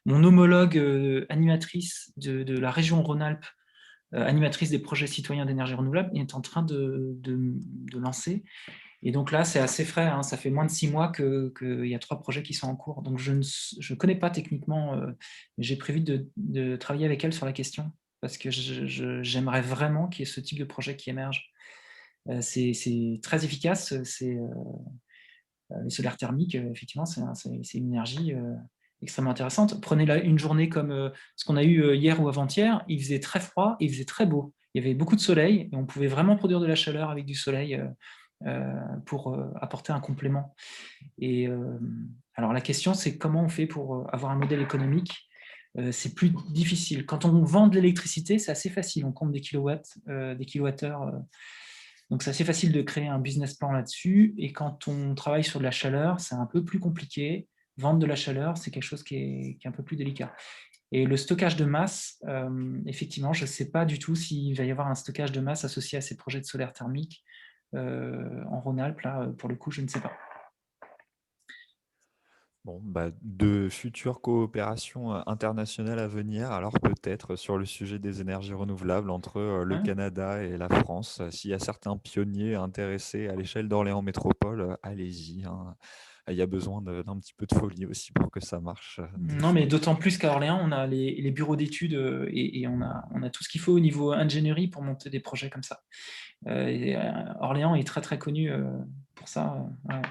mon homologue animatrice de la région Rhône-Alpes, animatrice des projets citoyens d'énergie renouvelable, est en train de lancer. Et donc là, c'est assez frais, hein, ça fait moins de 6 mois qu'il y a 3 projets qui sont en cours. Donc je ne connais pas techniquement, mais j'ai prévu de travailler avec elle sur la question, parce que j'aimerais vraiment qu'il y ait ce type de projet qui émerge. C'est très efficace, les solaires thermiques, effectivement, c'est une énergie extrêmement intéressante. Prenez une journée comme ce qu'on a eu hier ou avant-hier, il faisait très froid et il faisait très beau. Il y avait beaucoup de soleil et on pouvait vraiment produire de la chaleur avec du soleil pour apporter un complément. Et alors la question, c'est comment on fait pour avoir un modèle économique. C'est plus difficile. Quand on vend de l'électricité, c'est assez facile. On compte des kilowatts, des kilowattheures. Donc, c'est assez facile de créer un business plan là-dessus. Et quand on travaille sur de la chaleur, c'est un peu plus compliqué. Vendre de la chaleur, c'est quelque chose qui est un peu plus délicat. Et le stockage de masse, effectivement, je ne sais pas du tout s'il va y avoir un stockage de masse associé à ces projets de solaire thermique en Rhône-Alpes. Là, pour le coup, je ne sais pas. Bon, de futures coopérations internationales à venir, alors peut-être sur le sujet des énergies renouvelables entre le Canada et la France. S'il y a certains pionniers intéressés à l'échelle d'Orléans Métropole, allez-y, hein. Il y a besoin d'un petit peu de folie aussi pour que ça marche. Non, mais d'autant plus qu'à Orléans, on a les bureaux d'études et on a tout ce qu'il faut au niveau ingénierie pour monter des projets comme ça. Orléans est très, très connu pour ça. Ouais.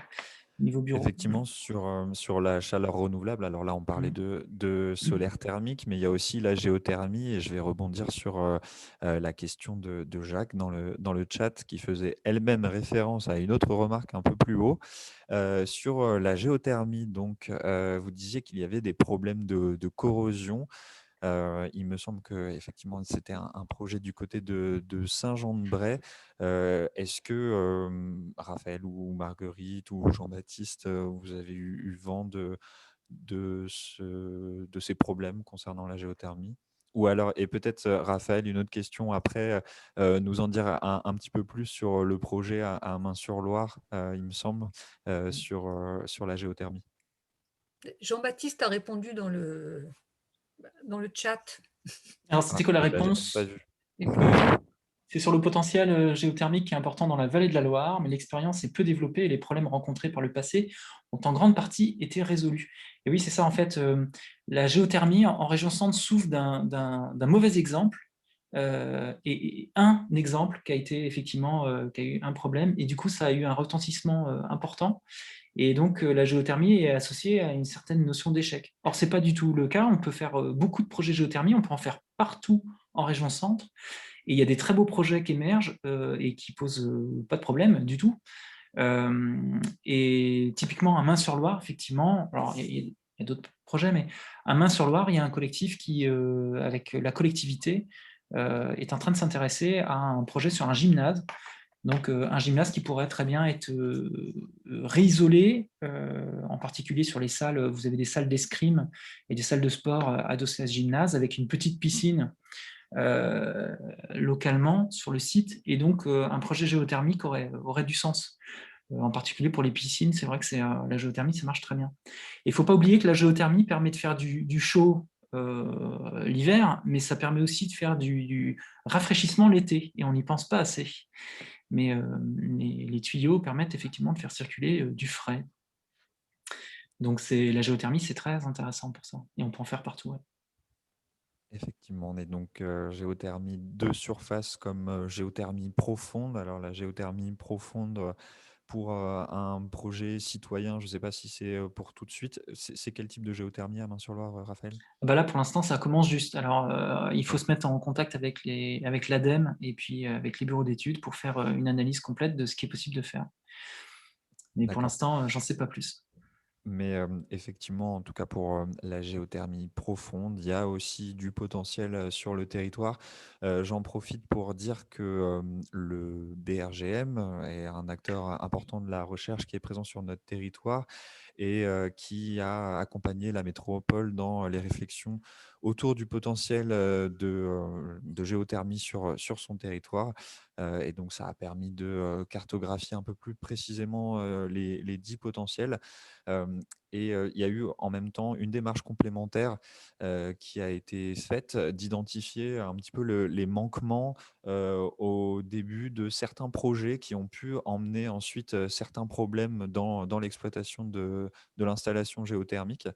au niveau bureau. Effectivement, sur la chaleur renouvelable, alors là, on parlait de solaire thermique, mais il y a aussi la géothermie, et je vais rebondir sur la question de Jacques dans le chat, qui faisait elle-même référence à une autre remarque un peu plus haut sur la géothermie. Donc, vous disiez qu'il y avait des problèmes de corrosion. Il me semble qu'effectivement, c'était un projet du côté de Saint-Jean-de-Bray. Est-ce que Raphaël ou Marguerite ou Jean-Baptiste, vous avez eu vent de ces problèmes concernant la géothermie? Ou alors, et peut-être Raphaël, une autre question après, nous en dire un petit peu plus sur le projet à Main-sur-Loire, il me semble, sur la géothermie. Jean-Baptiste a répondu dans le chat. Alors, c'était quoi la Bah, j'ai même réponse? pas vu. C'est sur le potentiel géothermique qui est important dans la vallée de la Loire, mais l'expérience est peu développée et les problèmes rencontrés par le passé ont en grande partie été résolus. Et oui, c'est ça, en fait, la géothermie en région centre souffre d'un mauvais exemple, et un exemple qui a été effectivement, qui a eu un problème, et du coup, ça a eu un retentissement important. Et donc, la géothermie est associée à une certaine notion d'échec. Or, ce n'est pas du tout le cas. On peut faire beaucoup de projets géothermie, on peut en faire partout en région centre. Et il y a des très beaux projets qui émergent et qui ne posent pas de problème du tout. Et typiquement, à Main-sur-Loire, effectivement, alors il y a d'autres projets, mais à Main-sur-Loire, il y a un collectif qui, avec la collectivité, est en train de s'intéresser à un projet sur un gymnase. Donc, un gymnase qui pourrait très bien être réisolé, en particulier sur les salles. Vous avez des salles d'escrime et des salles de sport adossées à ce gymnase, avec une petite piscine localement sur le site. Et donc, un projet géothermique aurait du sens. En particulier pour les piscines, c'est vrai que la géothermie, ça marche très bien. Il ne faut pas oublier que la géothermie permet de faire du chaud l'hiver, mais ça permet aussi de faire du rafraîchissement l'été, et on n'y pense pas assez. Mais les tuyaux permettent effectivement de faire circuler du frais. Donc la géothermie, c'est très intéressant pour ça, et on peut en faire partout. Ouais. Effectivement, on est donc géothermie de surface comme géothermie profonde. Alors la géothermie profonde pour un projet citoyen, je ne sais pas si c'est pour tout de suite. C'est quel type de géothermie à Main-sur-Loire, Raphaël? Bah là, pour l'instant, ça commence juste. Alors, il faut se mettre en contact avec l'ADEME et puis avec les bureaux d'études pour faire une analyse complète de ce qui est possible de faire. Mais pour l'instant, j'en sais pas plus. Mais effectivement, en tout cas pour la géothermie profonde, il y a aussi du potentiel sur le territoire. J'en profite pour dire que le BRGM est un acteur important de la recherche qui est présent sur notre territoire et qui a accompagné la métropole dans les réflexions autour du potentiel de géothermie sur son territoire. Et donc, ça a permis de cartographier un peu plus précisément les 10 potentiels. Et il y a eu en même temps une démarche complémentaire qui a été faite d'identifier un petit peu les manquements au début de certains projets qui ont pu emmener ensuite certains problèmes dans l'exploitation de l'installation géothermique.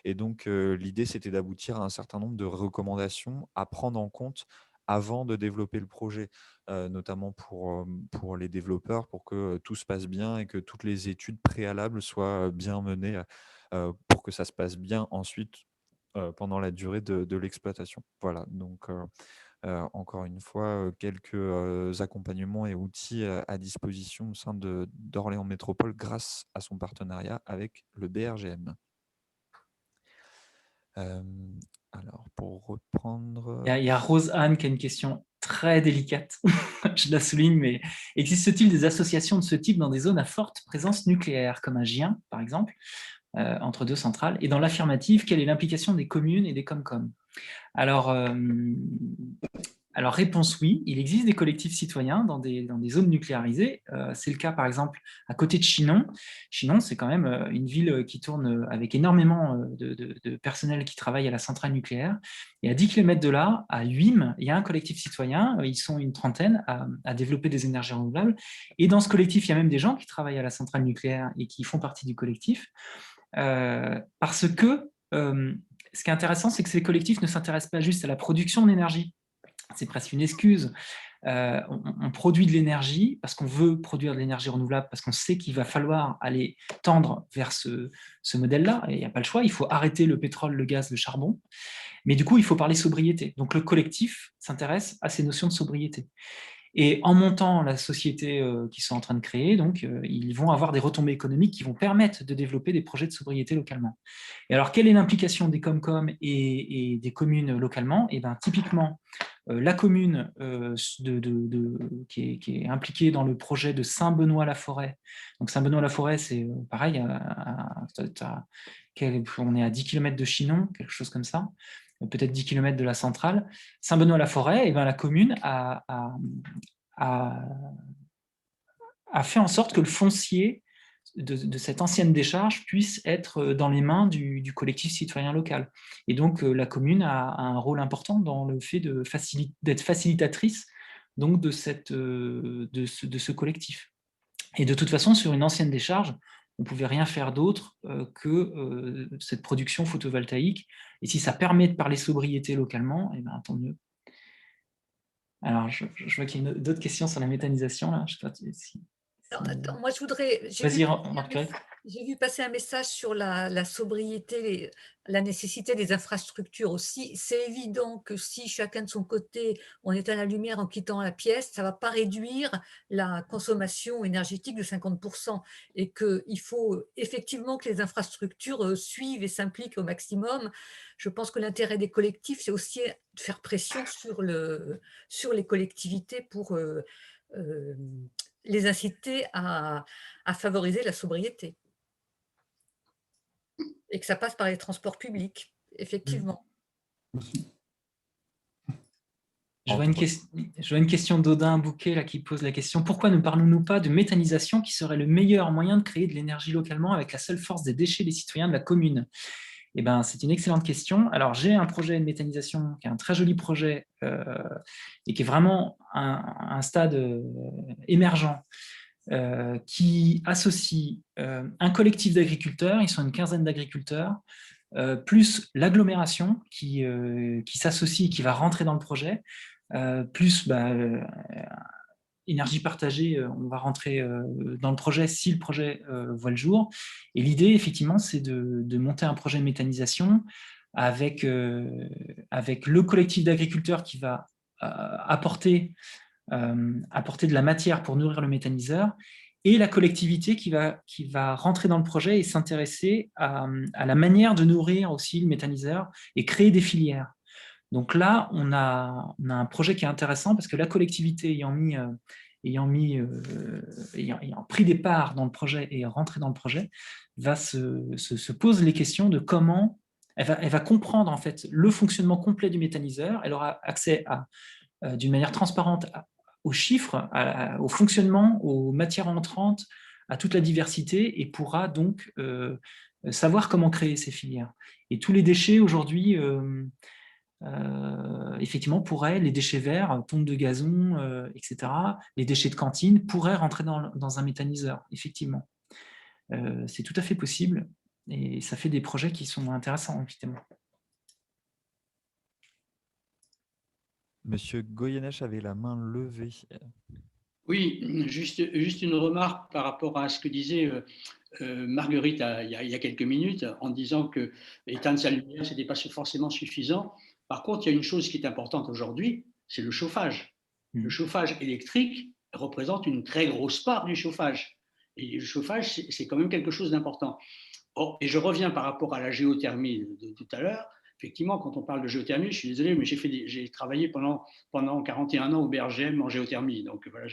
Et donc, l'idée, c'était d'aboutir à un certain nombre de recommandations à prendre en compte avant de développer le projet, notamment pour les développeurs, pour que tout se passe bien et que toutes les études préalables soient bien menées pour que ça se passe bien ensuite pendant la durée de l'exploitation. Voilà, donc encore une fois, quelques accompagnements et outils à disposition au sein d'Orléans Métropole grâce à son partenariat avec le BRGM. Alors, pour reprendre... Il y a Rose-Anne qui a une question très délicate. Je la souligne, mais existe-t-il des associations de ce type dans des zones à forte présence nucléaire, comme un Gien, par exemple, entre deux centrales? Et dans l'affirmative, quelle est l'implication des communes et des Comcom? Alors, réponse oui, il existe des collectifs citoyens dans des zones nucléarisées. C'est le cas, par exemple, à côté de Chinon. Chinon, c'est quand même une ville qui tourne avec énormément de personnel qui travaille à la centrale nucléaire. Et à 10 km de là, à Huim, il y a un collectif citoyen. Ils sont une trentaine à développer des énergies renouvelables. Et dans ce collectif, il y a même des gens qui travaillent à la centrale nucléaire et qui font partie du collectif. Parce que ce qui est intéressant, c'est que ces collectifs ne s'intéressent pas juste à la production d'énergie. C'est presque une excuse. on produit de l'énergie parce qu'on veut produire de l'énergie renouvelable, parce qu'on sait qu'il va falloir aller tendre vers ce modèle-là, et il n'y a pas le choix, il faut arrêter le pétrole, le gaz, le charbon, mais du coup, il faut parler sobriété. Donc le collectif s'intéresse à ces notions de sobriété. Et en montant la société qu'ils sont en train de créer, donc, ils vont avoir des retombées économiques qui vont permettre de développer des projets de sobriété localement. Et alors, quelle est l'implication des Comcom et des communes localement? Et bien, typiquement, la commune qui est impliquée dans le projet de Saint-Benoît-la-Forêt. Donc, Saint-Benoît-la-Forêt, c'est pareil, on est à 10 km de Chinon, quelque chose comme ça, peut-être 10 km de la centrale. Saint-Benoît-la-Forêt, et ben, la commune a fait en sorte que le foncier de cette ancienne décharge puisse être dans les mains du collectif citoyen local. Et donc, la commune a un rôle important dans le fait d'être facilitatrice donc, de ce collectif. Et de toute façon, sur une ancienne décharge, on ne pouvait rien faire d'autre que cette production photovoltaïque. Et si ça permet de parler sobriété localement, eh ben, tant mieux. Alors, je vois qu'il y a d'autres questions sur la méthanisation. Là. Je sais pas si... Attends, moi, je voudrais... Vas-y, Marguerite. J'ai vu passer un message sur la sobriété, la nécessité des infrastructures aussi. C'est évident que si chacun de son côté, on éteint la lumière en quittant la pièce, ça ne va pas réduire la consommation énergétique de 50%. Et qu'il faut effectivement que les infrastructures suivent et s'impliquent au maximum. Je pense que l'intérêt des collectifs, c'est aussi de faire pression sur les collectivités pour les inciter à favoriser la sobriété. Et que ça passe par les transports publics, effectivement. Je vois une question d'Odin Bouquet là, qui pose la question « Pourquoi ne parlons-nous pas de méthanisation qui serait le meilleur moyen de créer de l'énergie localement avec la seule force des déchets des citoyens de la commune ?» Eh ben, c'est une excellente question. Alors, j'ai un projet de méthanisation qui est un très joli projet et qui est vraiment un stade émergent qui associe un collectif d'agriculteurs, ils sont une quinzaine d'agriculteurs, plus l'agglomération qui s'associe et qui va rentrer dans le projet, plus énergie partagée, on va rentrer dans le projet si le projet voit le jour. Et l'idée, effectivement, c'est de monter un projet de méthanisation avec le collectif d'agriculteurs qui va apporter de la matière pour nourrir le méthaniseur, et la collectivité qui va rentrer dans le projet et s'intéresser à la manière de nourrir aussi le méthaniseur et créer des filières. Donc là, on a un projet qui est intéressant parce que la collectivité ayant pris des parts dans le projet et rentré dans le projet, se pose les questions de comment elle va comprendre en fait le fonctionnement complet du méthaniseur. Elle aura accès d'une manière transparente aux chiffres, au fonctionnement, aux matières entrantes, à toute la diversité, et pourra donc savoir comment créer ces filières. Et tous les déchets aujourd'hui, effectivement, les déchets verts, tonnes de gazon, etc., les déchets de cantine pourraient rentrer dans un méthaniseur, effectivement. C'est tout à fait possible, et ça fait des projets qui sont intéressants, évidemment. Monsieur Goyeneche avait la main levée. Oui, juste une remarque par rapport à ce que disait Marguerite il y a quelques minutes, en disant que éteindre sa lumière, ce n'était pas forcément suffisant. Par contre, il y a une chose qui est importante aujourd'hui, c'est le chauffage. Le chauffage électrique représente une très grosse part du chauffage. Et le chauffage, c'est quand même quelque chose d'important. Et je reviens par rapport à la géothermie de tout à l'heure. Effectivement, quand on parle de géothermie, je suis désolé, mais j'ai travaillé pendant 41 ans au BRGM en géothermie. Donc, voilà,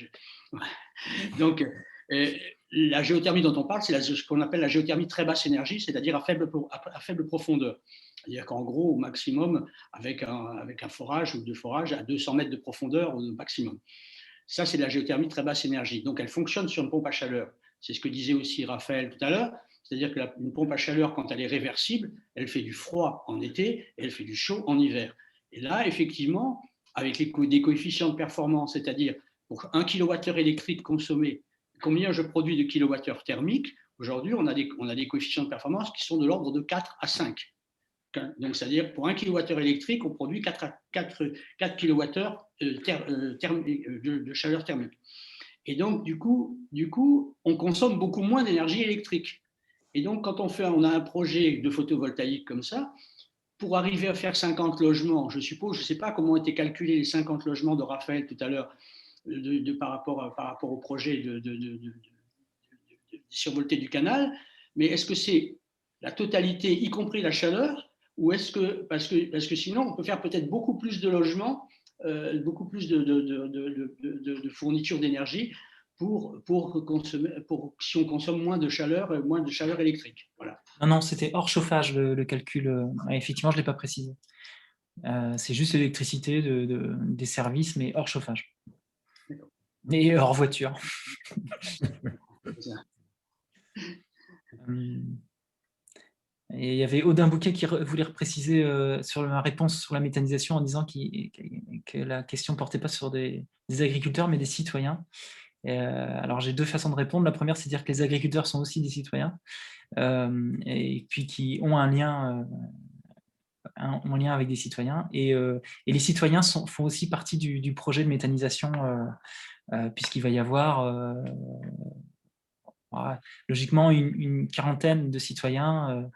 donc la géothermie dont on parle, c'est ce qu'on appelle la géothermie très basse énergie, c'est-à-dire à faible profondeur. C'est-à-dire qu'en gros, au maximum, avec un forage ou deux forages, à 200 mètres de profondeur au maximum. Ça, c'est de la géothermie très basse énergie. Donc, elle fonctionne sur une pompe à chaleur. C'est ce que disait aussi Raphaël tout à l'heure. C'est-à-dire qu'une pompe à chaleur, quand elle est réversible, elle fait du froid en été et elle fait du chaud en hiver. Et là, effectivement, avec des coefficients de performance, c'est-à-dire pour 1 kWh électrique consommé, combien je produis de kWh thermique, aujourd'hui, on a des coefficients de performance qui sont de l'ordre de 4 à 5. Donc, c'est-à-dire, pour 1 kWh électrique, on produit 4 kWh de chaleur thermique. Et donc, du coup, on consomme beaucoup moins d'énergie électrique. Et donc, quand on a un projet de photovoltaïque comme ça, pour arriver à faire 50 logements, je suppose, je ne sais pas comment ont été calculés les 50 logements de Raphaël tout à l'heure par rapport au projet de survolté du canal, mais est-ce que c'est la totalité, y compris la chaleur, ou est-ce que, parce que sinon, on peut faire peut-être beaucoup plus de logements, beaucoup plus de fourniture d'énergie si on consomme moins de chaleur électrique. Voilà. Non, c'était hors chauffage le calcul. Effectivement, je ne l'ai pas précisé. C'est juste l'électricité des services, mais hors chauffage. Et hors voiture. Et il y avait Audin Bouquet qui voulait repréciser sur ma réponse sur la méthanisation en disant que la question ne portait pas sur des agriculteurs, mais des citoyens. Alors, j'ai deux façons de répondre. La première, c'est de dire que les agriculteurs sont aussi des citoyens, et puis qui ont un lien avec des citoyens. Et les citoyens font aussi partie du projet de méthanisation, puisqu'il va y avoir logiquement une quarantaine de citoyens,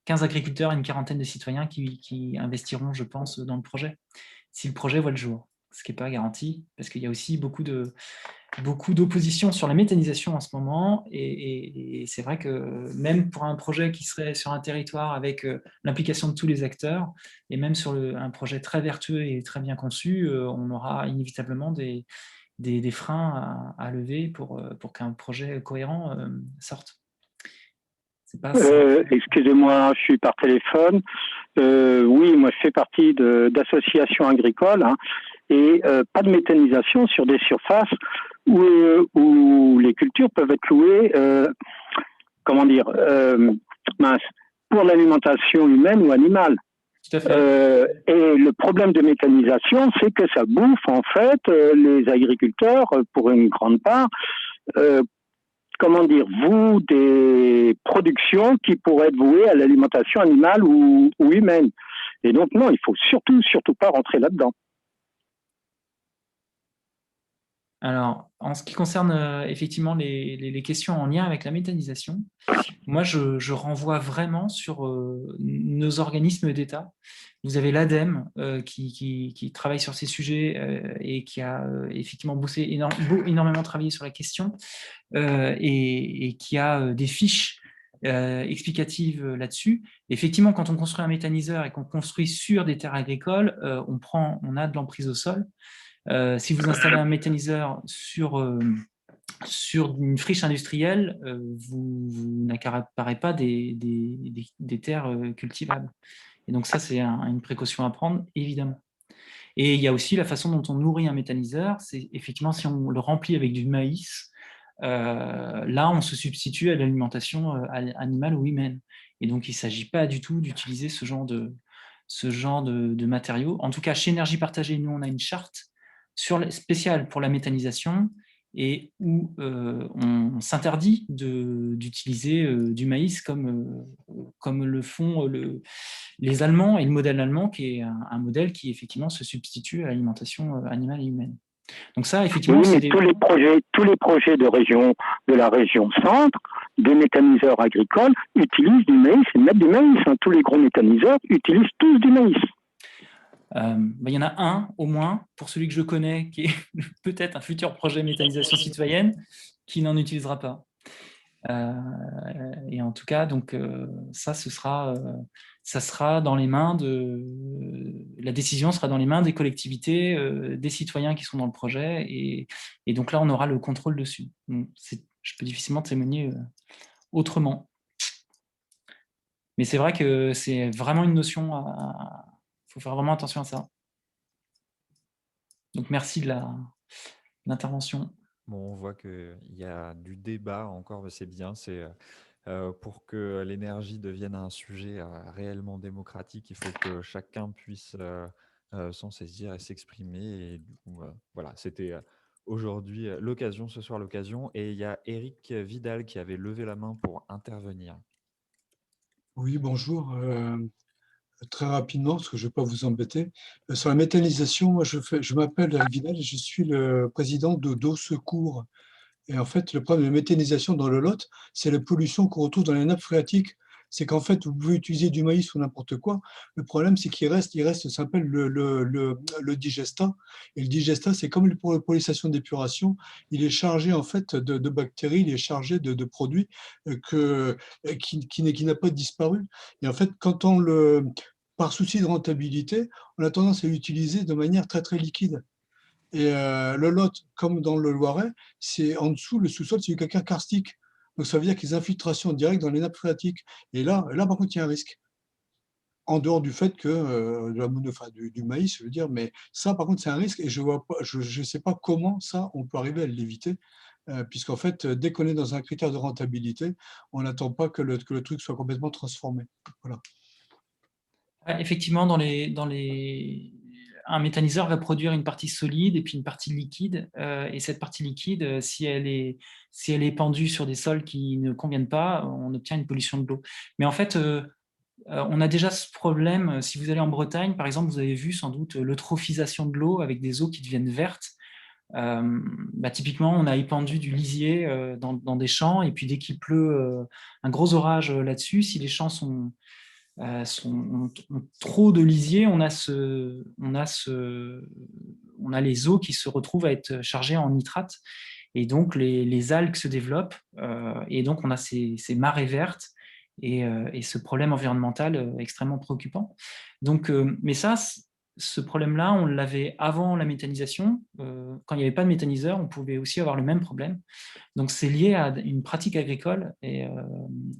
15 agriculteurs et une quarantaine de citoyens qui investiront, je pense, dans le projet, si le projet voit le jour, ce qui n'est pas garanti, parce qu'il y a aussi beaucoup d'opposition sur la méthanisation en ce moment, et c'est vrai que même pour un projet qui serait sur un territoire avec l'implication de tous les acteurs, et même sur un projet très vertueux et très bien conçu, on aura inévitablement des freins à lever pour qu'un projet cohérent sorte. Excusez-moi, je suis par téléphone. Oui, moi je fais partie d'associations agricoles, hein, et pas de méthanisation sur des surfaces où les cultures peuvent être louées, pour l'alimentation humaine ou animale. Tout à fait. Et le problème de méthanisation, c'est que ça bouffe en fait les agriculteurs pour une grande part. Des productions qui pourraient être vouées à l'alimentation animale ou humaine. Et donc non, il faut surtout pas rentrer là-dedans. Alors, en ce qui concerne effectivement les questions en lien avec la méthanisation, moi, je renvoie vraiment sur nos organismes d'État. Vous avez l'ADEME qui travaille sur ces sujets et qui a effectivement énormément travaillé sur la question et qui a des fiches explicatives là-dessus. Effectivement, quand on construit un méthaniseur et qu'on construit sur des terres agricoles, on a de l'emprise au sol. Si vous installez un méthaniseur sur une friche industrielle, vous n'accaparez pas des terres cultivables. Et donc ça, c'est une précaution à prendre, évidemment. Et il y a aussi la façon dont on nourrit un méthaniseur. C'est effectivement, si on le remplit avec du maïs, là, on se substitue à l'alimentation animale ou humaine. Et donc, il ne s'agit pas du tout d'utiliser ce genre de matériaux. En tout cas, chez Énergie Partagée, nous, on a une charte spéciale pour la méthanisation et où on s'interdit d'utiliser du maïs comme le font les Allemands, et le modèle allemand qui est un modèle qui effectivement se substitue à l'alimentation animale et humaine. Donc ça, effectivement, oui, mais tous les projets de la région centre, des méthaniseurs agricoles utilisent du maïs et mettent du maïs. Hein. Tous les gros méthaniseurs utilisent tous du maïs. Il y en a un, au moins, pour celui que je connais, qui est peut-être un futur projet méthanisation citoyenne, qui n'en utilisera pas. Et en tout cas, donc, ça sera dans les mains la décision sera dans les mains des collectivités, des citoyens qui sont dans le projet, et donc là, on aura le contrôle dessus. Donc, je peux difficilement témoigner autrement. Mais c'est vrai que c'est vraiment une notion il faut faire vraiment attention à ça. Donc, merci de l'intervention. Bon, on voit qu'il y a du débat encore, mais c'est bien. C'est pour que l'énergie devienne un sujet réellement démocratique, il faut que chacun puisse s'en saisir et s'exprimer. Et du coup, voilà, c'était aujourd'hui l'occasion, ce soir l'occasion. Et il y a Eric Vidal qui avait levé la main pour intervenir. Oui, bonjour. très rapidement, parce que je ne vais pas vous embêter. Sur la méthanisation, moi, je m'appelle Eric Vidal et je suis le président d'Eau Secours. Et en fait, le problème de méthanisation dans le Lot, c'est la pollution qu'on retrouve dans les nappes phréatiques. C'est qu'en fait, vous pouvez utiliser du maïs ou n'importe quoi. Le problème, c'est il reste, ça s'appelle le digestat. Et le digestat, c'est comme pour les stations d'épuration, il est chargé en fait de bactéries, il est chargé de produits qui n'a pas disparu. Et en fait, par souci de rentabilité, on a tendance à l'utiliser de manière très très liquide. Et le Lot, comme dans le Loiret, c'est en dessous, le sous-sol, c'est du calcaire karstique. Donc ça veut dire qu'il y a des infiltrations directes dans les nappes phréatiques. Et là par contre, il y a un risque. En dehors du fait que du maïs, je veux dire, mais ça, par contre, c'est un risque et je vois pas, je sais pas comment ça, on peut arriver à l'éviter, puisqu'en fait, dès qu'on est dans un critère de rentabilité, on n'attend pas que le truc soit complètement transformé. Voilà. Effectivement, un méthaniseur va produire une partie solide et puis une partie liquide. Et cette partie liquide, si elle est épandue sur des sols qui ne conviennent pas, on obtient une pollution de l'eau. Mais en fait, on a déjà ce problème. Si vous allez en Bretagne, par exemple, vous avez vu sans doute l'eutrophisation de l'eau avec des eaux qui deviennent vertes. Typiquement, on a épandu du lisier dans des champs, et puis dès qu'il pleut un gros orage là-dessus, si les champs ont trop de lisier, on a les eaux qui se retrouvent à être chargées en nitrate, et donc les algues se développent, et donc on a ces marées vertes, et ce problème environnemental extrêmement préoccupant. Donc, mais ça, ce problème-là, on l'avait avant la méthanisation. Quand il n'y avait pas de méthaniseur, on pouvait aussi avoir le même problème. Donc, c'est lié à une pratique agricole, et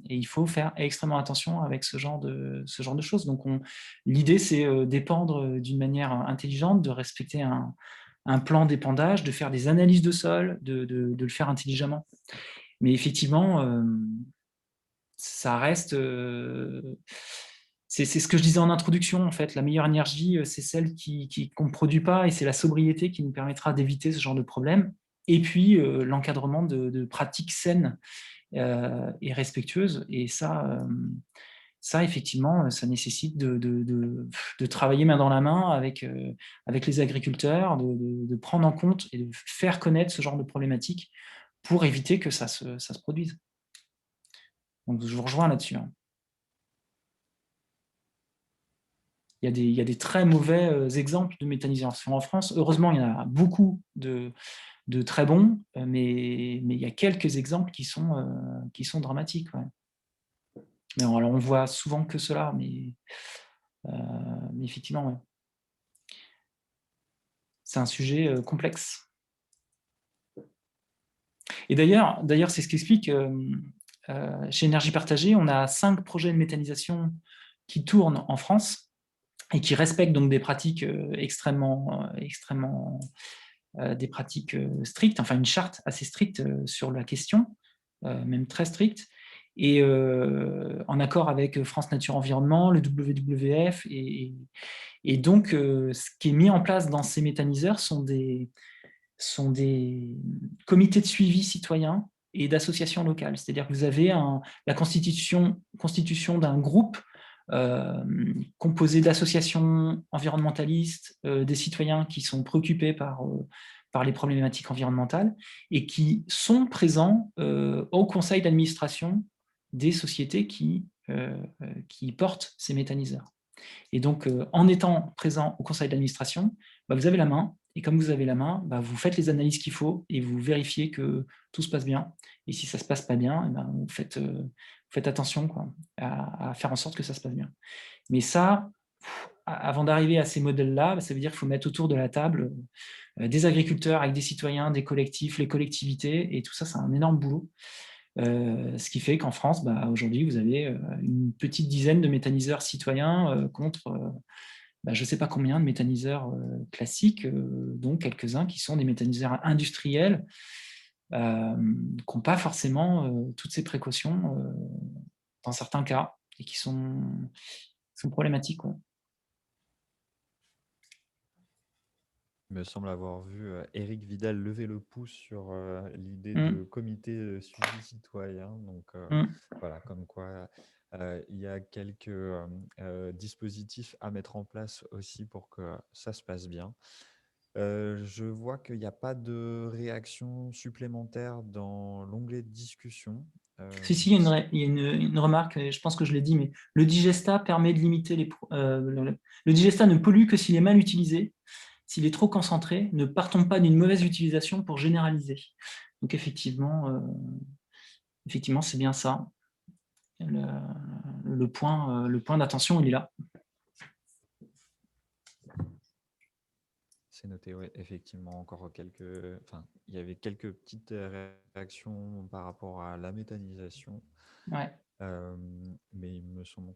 il faut faire extrêmement attention avec ce genre de choses. Donc, l'idée, c'est d'épandre d'une manière intelligente, de respecter un plan d'épandage, de faire des analyses de sol, de le faire intelligemment. Mais effectivement, ça reste... c'est ce que je disais en introduction, en fait. La meilleure énergie, c'est celle qu'on ne produit pas, et c'est la sobriété qui nous permettra d'éviter ce genre de problème. Et puis, l'encadrement de pratiques saines et respectueuses. Et ça, effectivement, ça nécessite de travailler main dans la main avec les agriculteurs, de prendre en compte et de faire connaître ce genre de problématiques pour éviter que ça se produise. Donc, je vous rejoins là-dessus. Il y a des très mauvais exemples de méthanisation en France. Heureusement, il y en a beaucoup de très bons, mais il y a quelques exemples qui sont dramatiques. Ouais. Mais alors, on voit souvent que cela, mais effectivement, ouais. C'est un sujet complexe. Et d'ailleurs, c'est ce qui explique, chez Énergie Partagée, on a 5 projets de méthanisation qui tournent en France et qui respectent donc des pratiques extrêmement des pratiques strictes, enfin une charte assez stricte sur la question, même très stricte, et en accord avec France Nature Environnement, le WWF, et donc ce qui est mis en place dans ces méthaniseurs sont des comités de suivi citoyens et d'associations locales. C'est-à-dire que vous avez la constitution d'un groupe composé d'associations environnementalistes, des citoyens qui sont préoccupés par les problématiques environnementales et qui sont présents au conseil d'administration des sociétés qui portent ces méthaniseurs. Et donc, en étant présent au conseil d'administration, vous avez la main, et comme vous avez la main, vous faites les analyses qu'il faut et vous vérifiez que tout se passe bien. Et si ça ne se passe pas bien, vous faites attention à faire en sorte que ça se passe bien. Mais ça, avant d'arriver à ces modèles-là, ça veut dire qu'il faut mettre autour de la table des agriculteurs avec des citoyens, des collectifs, les collectivités, et tout ça, c'est un énorme boulot. Ce qui fait qu'en France, aujourd'hui, vous avez une petite dizaine de méthaniseurs citoyens contre je ne sais pas combien de méthaniseurs classiques, dont quelques-uns qui sont des méthaniseurs industriels, qui n'ont pas forcément toutes ces précautions dans certains cas, et qui sont problématiques. Ouais. Il me semble avoir vu Éric Vidal lever le pouce sur l'idée de comité suivi citoyen. Donc voilà, comme quoi il il y a quelques dispositifs à mettre en place aussi pour que ça se passe bien. Je vois qu'il n'y a pas de réaction supplémentaire dans l'onglet de discussion. Si, il y a une remarque, et je pense que je l'ai dit, mais le digesta permet de limiter le digesta ne pollue que s'il est mal utilisé. S'il est trop concentré, ne partons pas d'une mauvaise utilisation pour généraliser. Donc effectivement, c'est bien ça. Le point d'attention, il est là. C'est noté, oui, effectivement, encore il y avait quelques petites réactions par rapport à la méthanisation. Ouais. Mais il me semble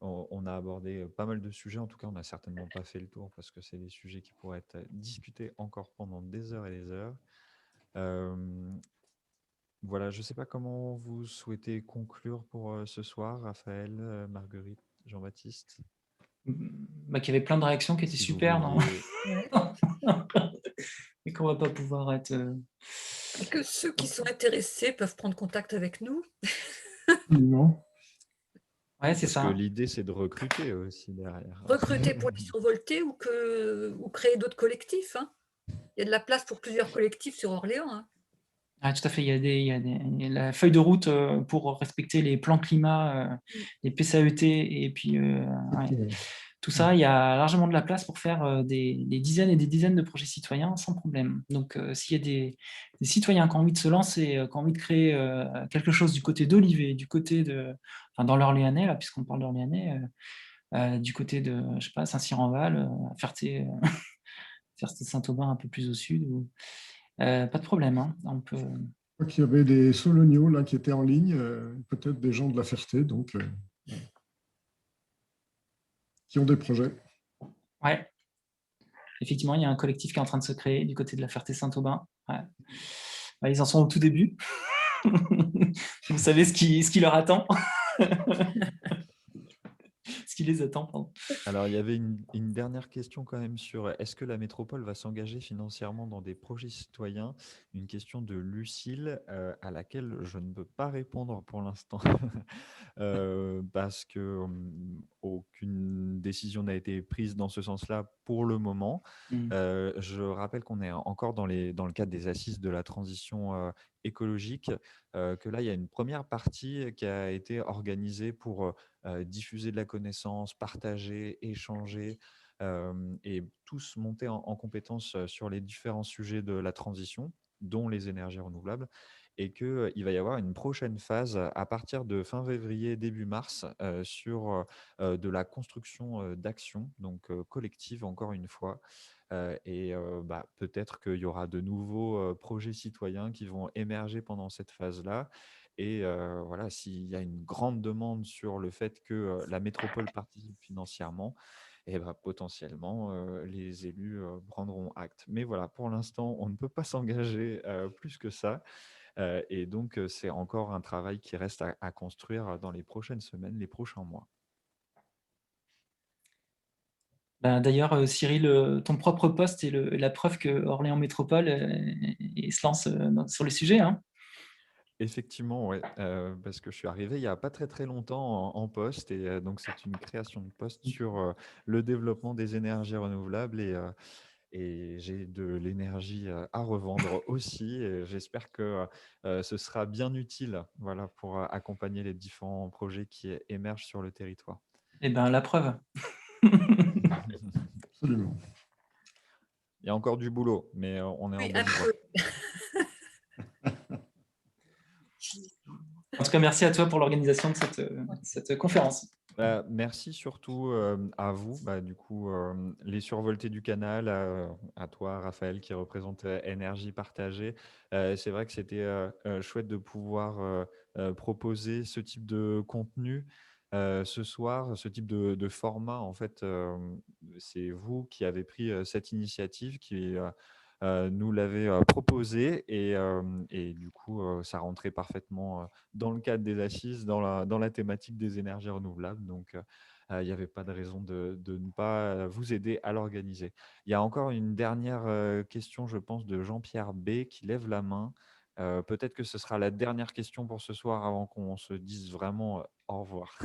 on a abordé pas mal de sujets. En tout cas, on n'a certainement pas fait le tour parce que c'est des sujets qui pourraient être discutés encore pendant des heures et des heures. Voilà, je ne sais pas comment vous souhaitez conclure pour ce soir, Raphaël, Marguerite, Jean-Baptiste. Qu'il y avait plein de réactions qui étaient Si super, non Ouais. et qu'on ne va pas pouvoir être... Et que ceux qui sont intéressés peuvent prendre contact avec nous. Non. Ouais, c'est Parce ça. que l'idée, c'est de recruter aussi derrière. Recruter pour les survolter ou créer d'autres collectifs. Hein. Il y a de la place pour plusieurs collectifs sur Orléans. Hein. Ah, tout à fait, il y a la feuille de route pour respecter les plans climat, les PCAET, et puis ouais, tout ça, il y a largement de la place pour faire des dizaines et des dizaines de projets citoyens sans problème. Donc, s'il y a des citoyens qui ont envie de se lancer, qui ont envie de créer quelque chose du côté d'Olivet, du côté dans l'Orléanais, là, puisqu'on parle d'Orléanais, du côté de, je sais pas, Saint-Cyr-en-Val, Ferté, Saint-Aubin un peu plus au sud, pas de problème, hein, on peut... Je crois qu'il y avait des Soloniaux là, qui étaient en ligne, peut-être des gens de la Ferté, donc, qui ont des projets. Ouais, effectivement, il y a un collectif qui est en train de se créer du côté de la Ferté-Saint-Aubin. Ouais. Ouais, ils en sont au tout début. Vous savez ce qui leur attend. Ce qui les attend, pardon. Alors, il y avait une dernière question quand même sur est-ce que la métropole va s'engager financièrement dans des projets citoyens? Une question de Lucille à laquelle je ne peux pas répondre pour l'instant parce que aucune décision n'a été prise dans ce sens-là pour le moment. Je rappelle qu'on est encore dans le cadre des assises de la transition écologique, que là, il y a une première partie qui a été organisée pour diffuser de la connaissance, partager, échanger et tous monter en compétences sur les différents sujets de la transition, dont les énergies renouvelables, et qu'il va y avoir une prochaine phase à partir de fin février, début mars, sur de la construction d'actions, donc collective encore une fois. Et peut-être qu'il y aura de nouveaux projets citoyens qui vont émerger pendant cette phase-là. Et voilà, s'il y a une grande demande sur le fait que la métropole participe financièrement, et potentiellement, les élus prendront acte. Mais voilà, pour l'instant, on ne peut pas s'engager plus que ça. Et donc, c'est encore un travail qui reste à construire dans les prochaines semaines, les prochains mois. D'ailleurs, Cyril, ton propre poste est la preuve que Orléans Métropole se lance sur le sujet. Hein. Effectivement, ouais, parce que je suis arrivé il n'y a pas très très longtemps en poste et donc c'est une création de poste sur le développement des énergies renouvelables et j'ai de l'énergie à revendre aussi et j'espère que ce sera bien utile voilà, pour accompagner les différents projets qui émergent sur le territoire. Eh bien, la preuve. Absolument. Il y a encore du boulot, mais on est en bonne voie. En tout cas, merci à toi pour l'organisation de cette conférence. Merci surtout à vous, du coup, les survoltés du canal, à toi, Raphaël, qui représente Énergie Partagée. C'est vrai que c'était chouette de pouvoir proposer ce type de contenu ce soir, ce type de format. En fait, c'est vous qui avez pris cette initiative, qui nous l'avez proposé et du coup, ça rentrait parfaitement dans le cadre des assises, dans la thématique des énergies renouvelables. Donc, il n'y avait pas de raison de ne pas vous aider à l'organiser. Il y a encore une dernière question, je pense, de Jean-Pierre B qui lève la main. Peut-être que ce sera la dernière question pour ce soir avant qu'on se dise vraiment au revoir.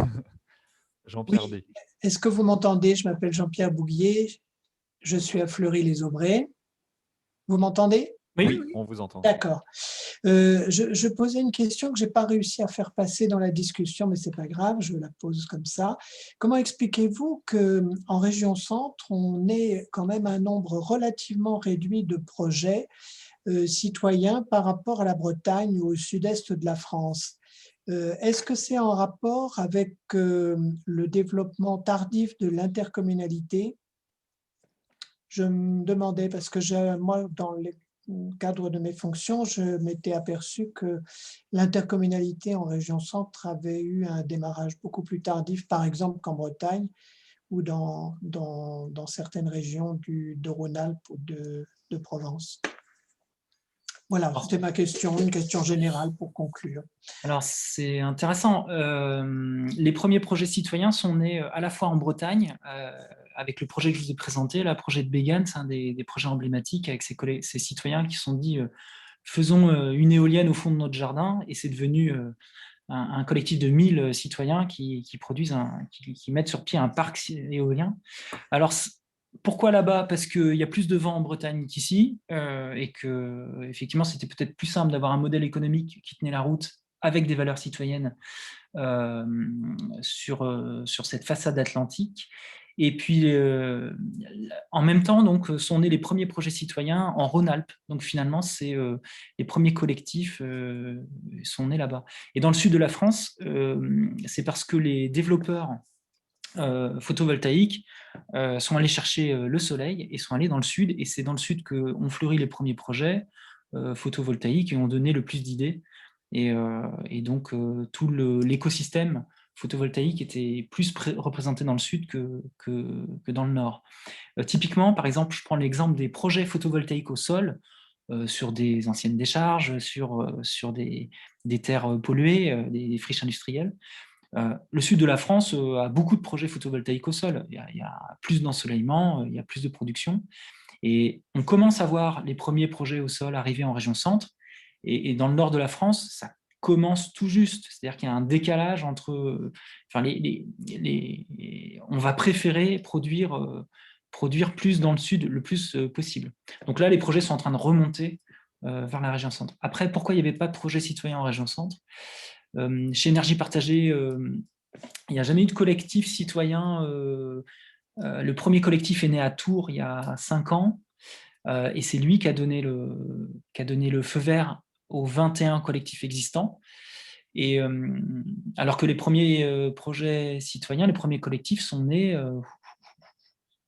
Jean-Pierre Oui. B. Est-ce que vous m'entendez? Je m'appelle Jean-Pierre Bouguier, je suis à Fleury-les-Aubrais. Vous m'entendez? Oui, on vous entend. D'accord. Je posais une question que je n'ai pas réussi à faire passer dans la discussion, mais ce n'est pas grave, je la pose comme ça. Comment expliquez-vous qu'en région centre, on ait quand même un nombre relativement réduit de projets citoyens par rapport à la Bretagne ou au sud-est de la France? Est-ce que c'est en rapport avec le développement tardif de l'intercommunalité? Je me demandais, parce que moi, dans le cadre de mes fonctions, je m'étais aperçu que l'intercommunalité en région centre avait eu un démarrage beaucoup plus tardif, par exemple qu'en Bretagne ou dans certaines régions de Rhône-Alpes ou de Provence. Voilà, c'était ma question, une question générale pour conclure. Alors, c'est intéressant. Les premiers projets citoyens sont nés à la fois en Bretagne, avec le projet que je vous ai présenté, le projet de Bégan, c'est un des projets emblématiques avec ces citoyens qui se sont dit faisons une éolienne au fond de notre jardin, et c'est devenu un collectif de 1000 citoyens qui mettent sur pied un parc éolien. Alors, pourquoi là-bas? Parce qu'il y a plus de vent en Bretagne qu'ici, et que effectivement, c'était peut-être plus simple d'avoir un modèle économique qui tenait la route avec des valeurs citoyennes sur cette façade atlantique. Et puis, en même temps, donc, sont nés les premiers projets citoyens en Rhône-Alpes. Donc, finalement, les premiers collectifs sont nés là-bas. Et dans le sud de la France, c'est parce que les développeurs photovoltaïques sont allés chercher le soleil et sont allés dans le sud. Et c'est dans le sud qu'ont fleuri les premiers projets photovoltaïques et ont donné le plus d'idées. Et donc, tout l'écosystème photovoltaïque était plus représenté dans le sud que dans le nord. Typiquement, par exemple, je prends l'exemple des projets photovoltaïques au sol sur des anciennes décharges, sur des terres polluées, des friches industrielles. Le sud de la France a beaucoup de projets photovoltaïques au sol. Il y a plus d'ensoleillement, il y a plus de production. Et on commence à voir les premiers projets au sol arriver en région centre. Et dans le nord de la France, ça commence tout juste. C'est-à-dire qu'il y a un décalage entre... Enfin, on va préférer produire plus dans le sud le plus possible. Donc là, les projets sont en train de remonter vers la région centre. Après, pourquoi il n'y avait pas de projet citoyen en région centre? Chez Énergie Partagée, il n'y a jamais eu de collectif citoyen. Le premier collectif est né à Tours il y a 5 ans, et c'est lui qui a donné le feu vert aux 21 collectifs existants. Et alors que les premiers projets citoyens, les premiers collectifs sont nés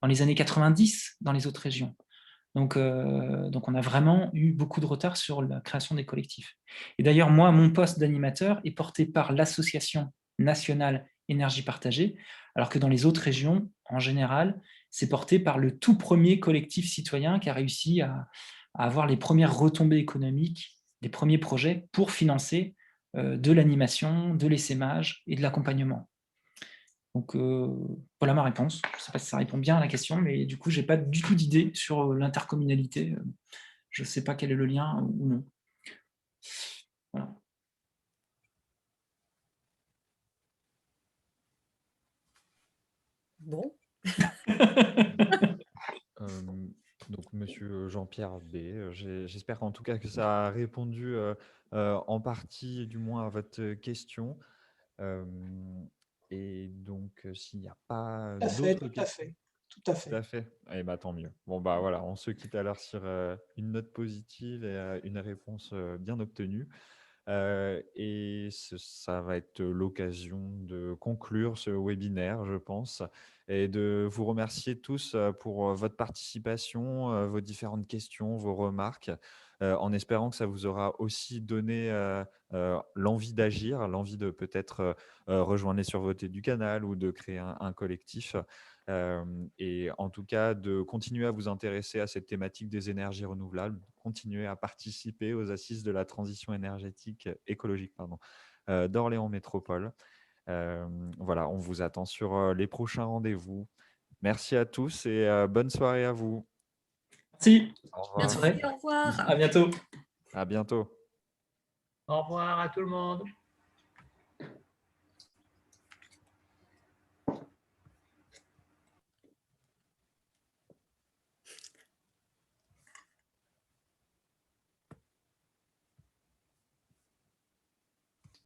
dans les années 90 dans les autres régions. Donc, on a vraiment eu beaucoup de retard sur la création des collectifs. Et d'ailleurs, moi, mon poste d'animateur est porté par l'Association nationale Énergie Partagée, alors que dans les autres régions, en général, c'est porté par le tout premier collectif citoyen qui a réussi à avoir les premières retombées économiques, les premiers projets pour financer de l'animation, de l'essaimage et de l'accompagnement. Donc, voilà ma réponse. Je ne sais pas si ça répond bien à la question, mais du coup, je n'ai pas du tout d'idée sur l'intercommunalité. Je ne sais pas quel est le lien ou non. Voilà. Bon. Donc, monsieur Jean-Pierre B, j'espère en tout cas que ça a répondu en partie, du moins, à votre question. Et donc, s'il n'y a pas d'autres questions. Tout à fait. Tout à fait. Eh ben, tant mieux. Bon, bah voilà, on se quitte alors sur une note positive et une réponse bien obtenue. Et ça va être l'occasion de conclure ce webinaire, je pense, et de vous remercier tous pour votre participation, vos différentes questions, vos remarques, en espérant que ça vous aura aussi donné l'envie d'agir, l'envie de peut-être rejoindre les survotés du canal ou de créer un collectif. Et en tout cas, de continuer à vous intéresser à cette thématique des énergies renouvelables, continuer à participer aux assises de la transition écologique d'Orléans Métropole. Voilà, on vous attend sur les prochains rendez-vous. Merci à tous et bonne soirée à vous. Merci. Au revoir. Bonne soirée. Merci, au revoir. À bientôt. À bientôt. Au revoir à tout le monde.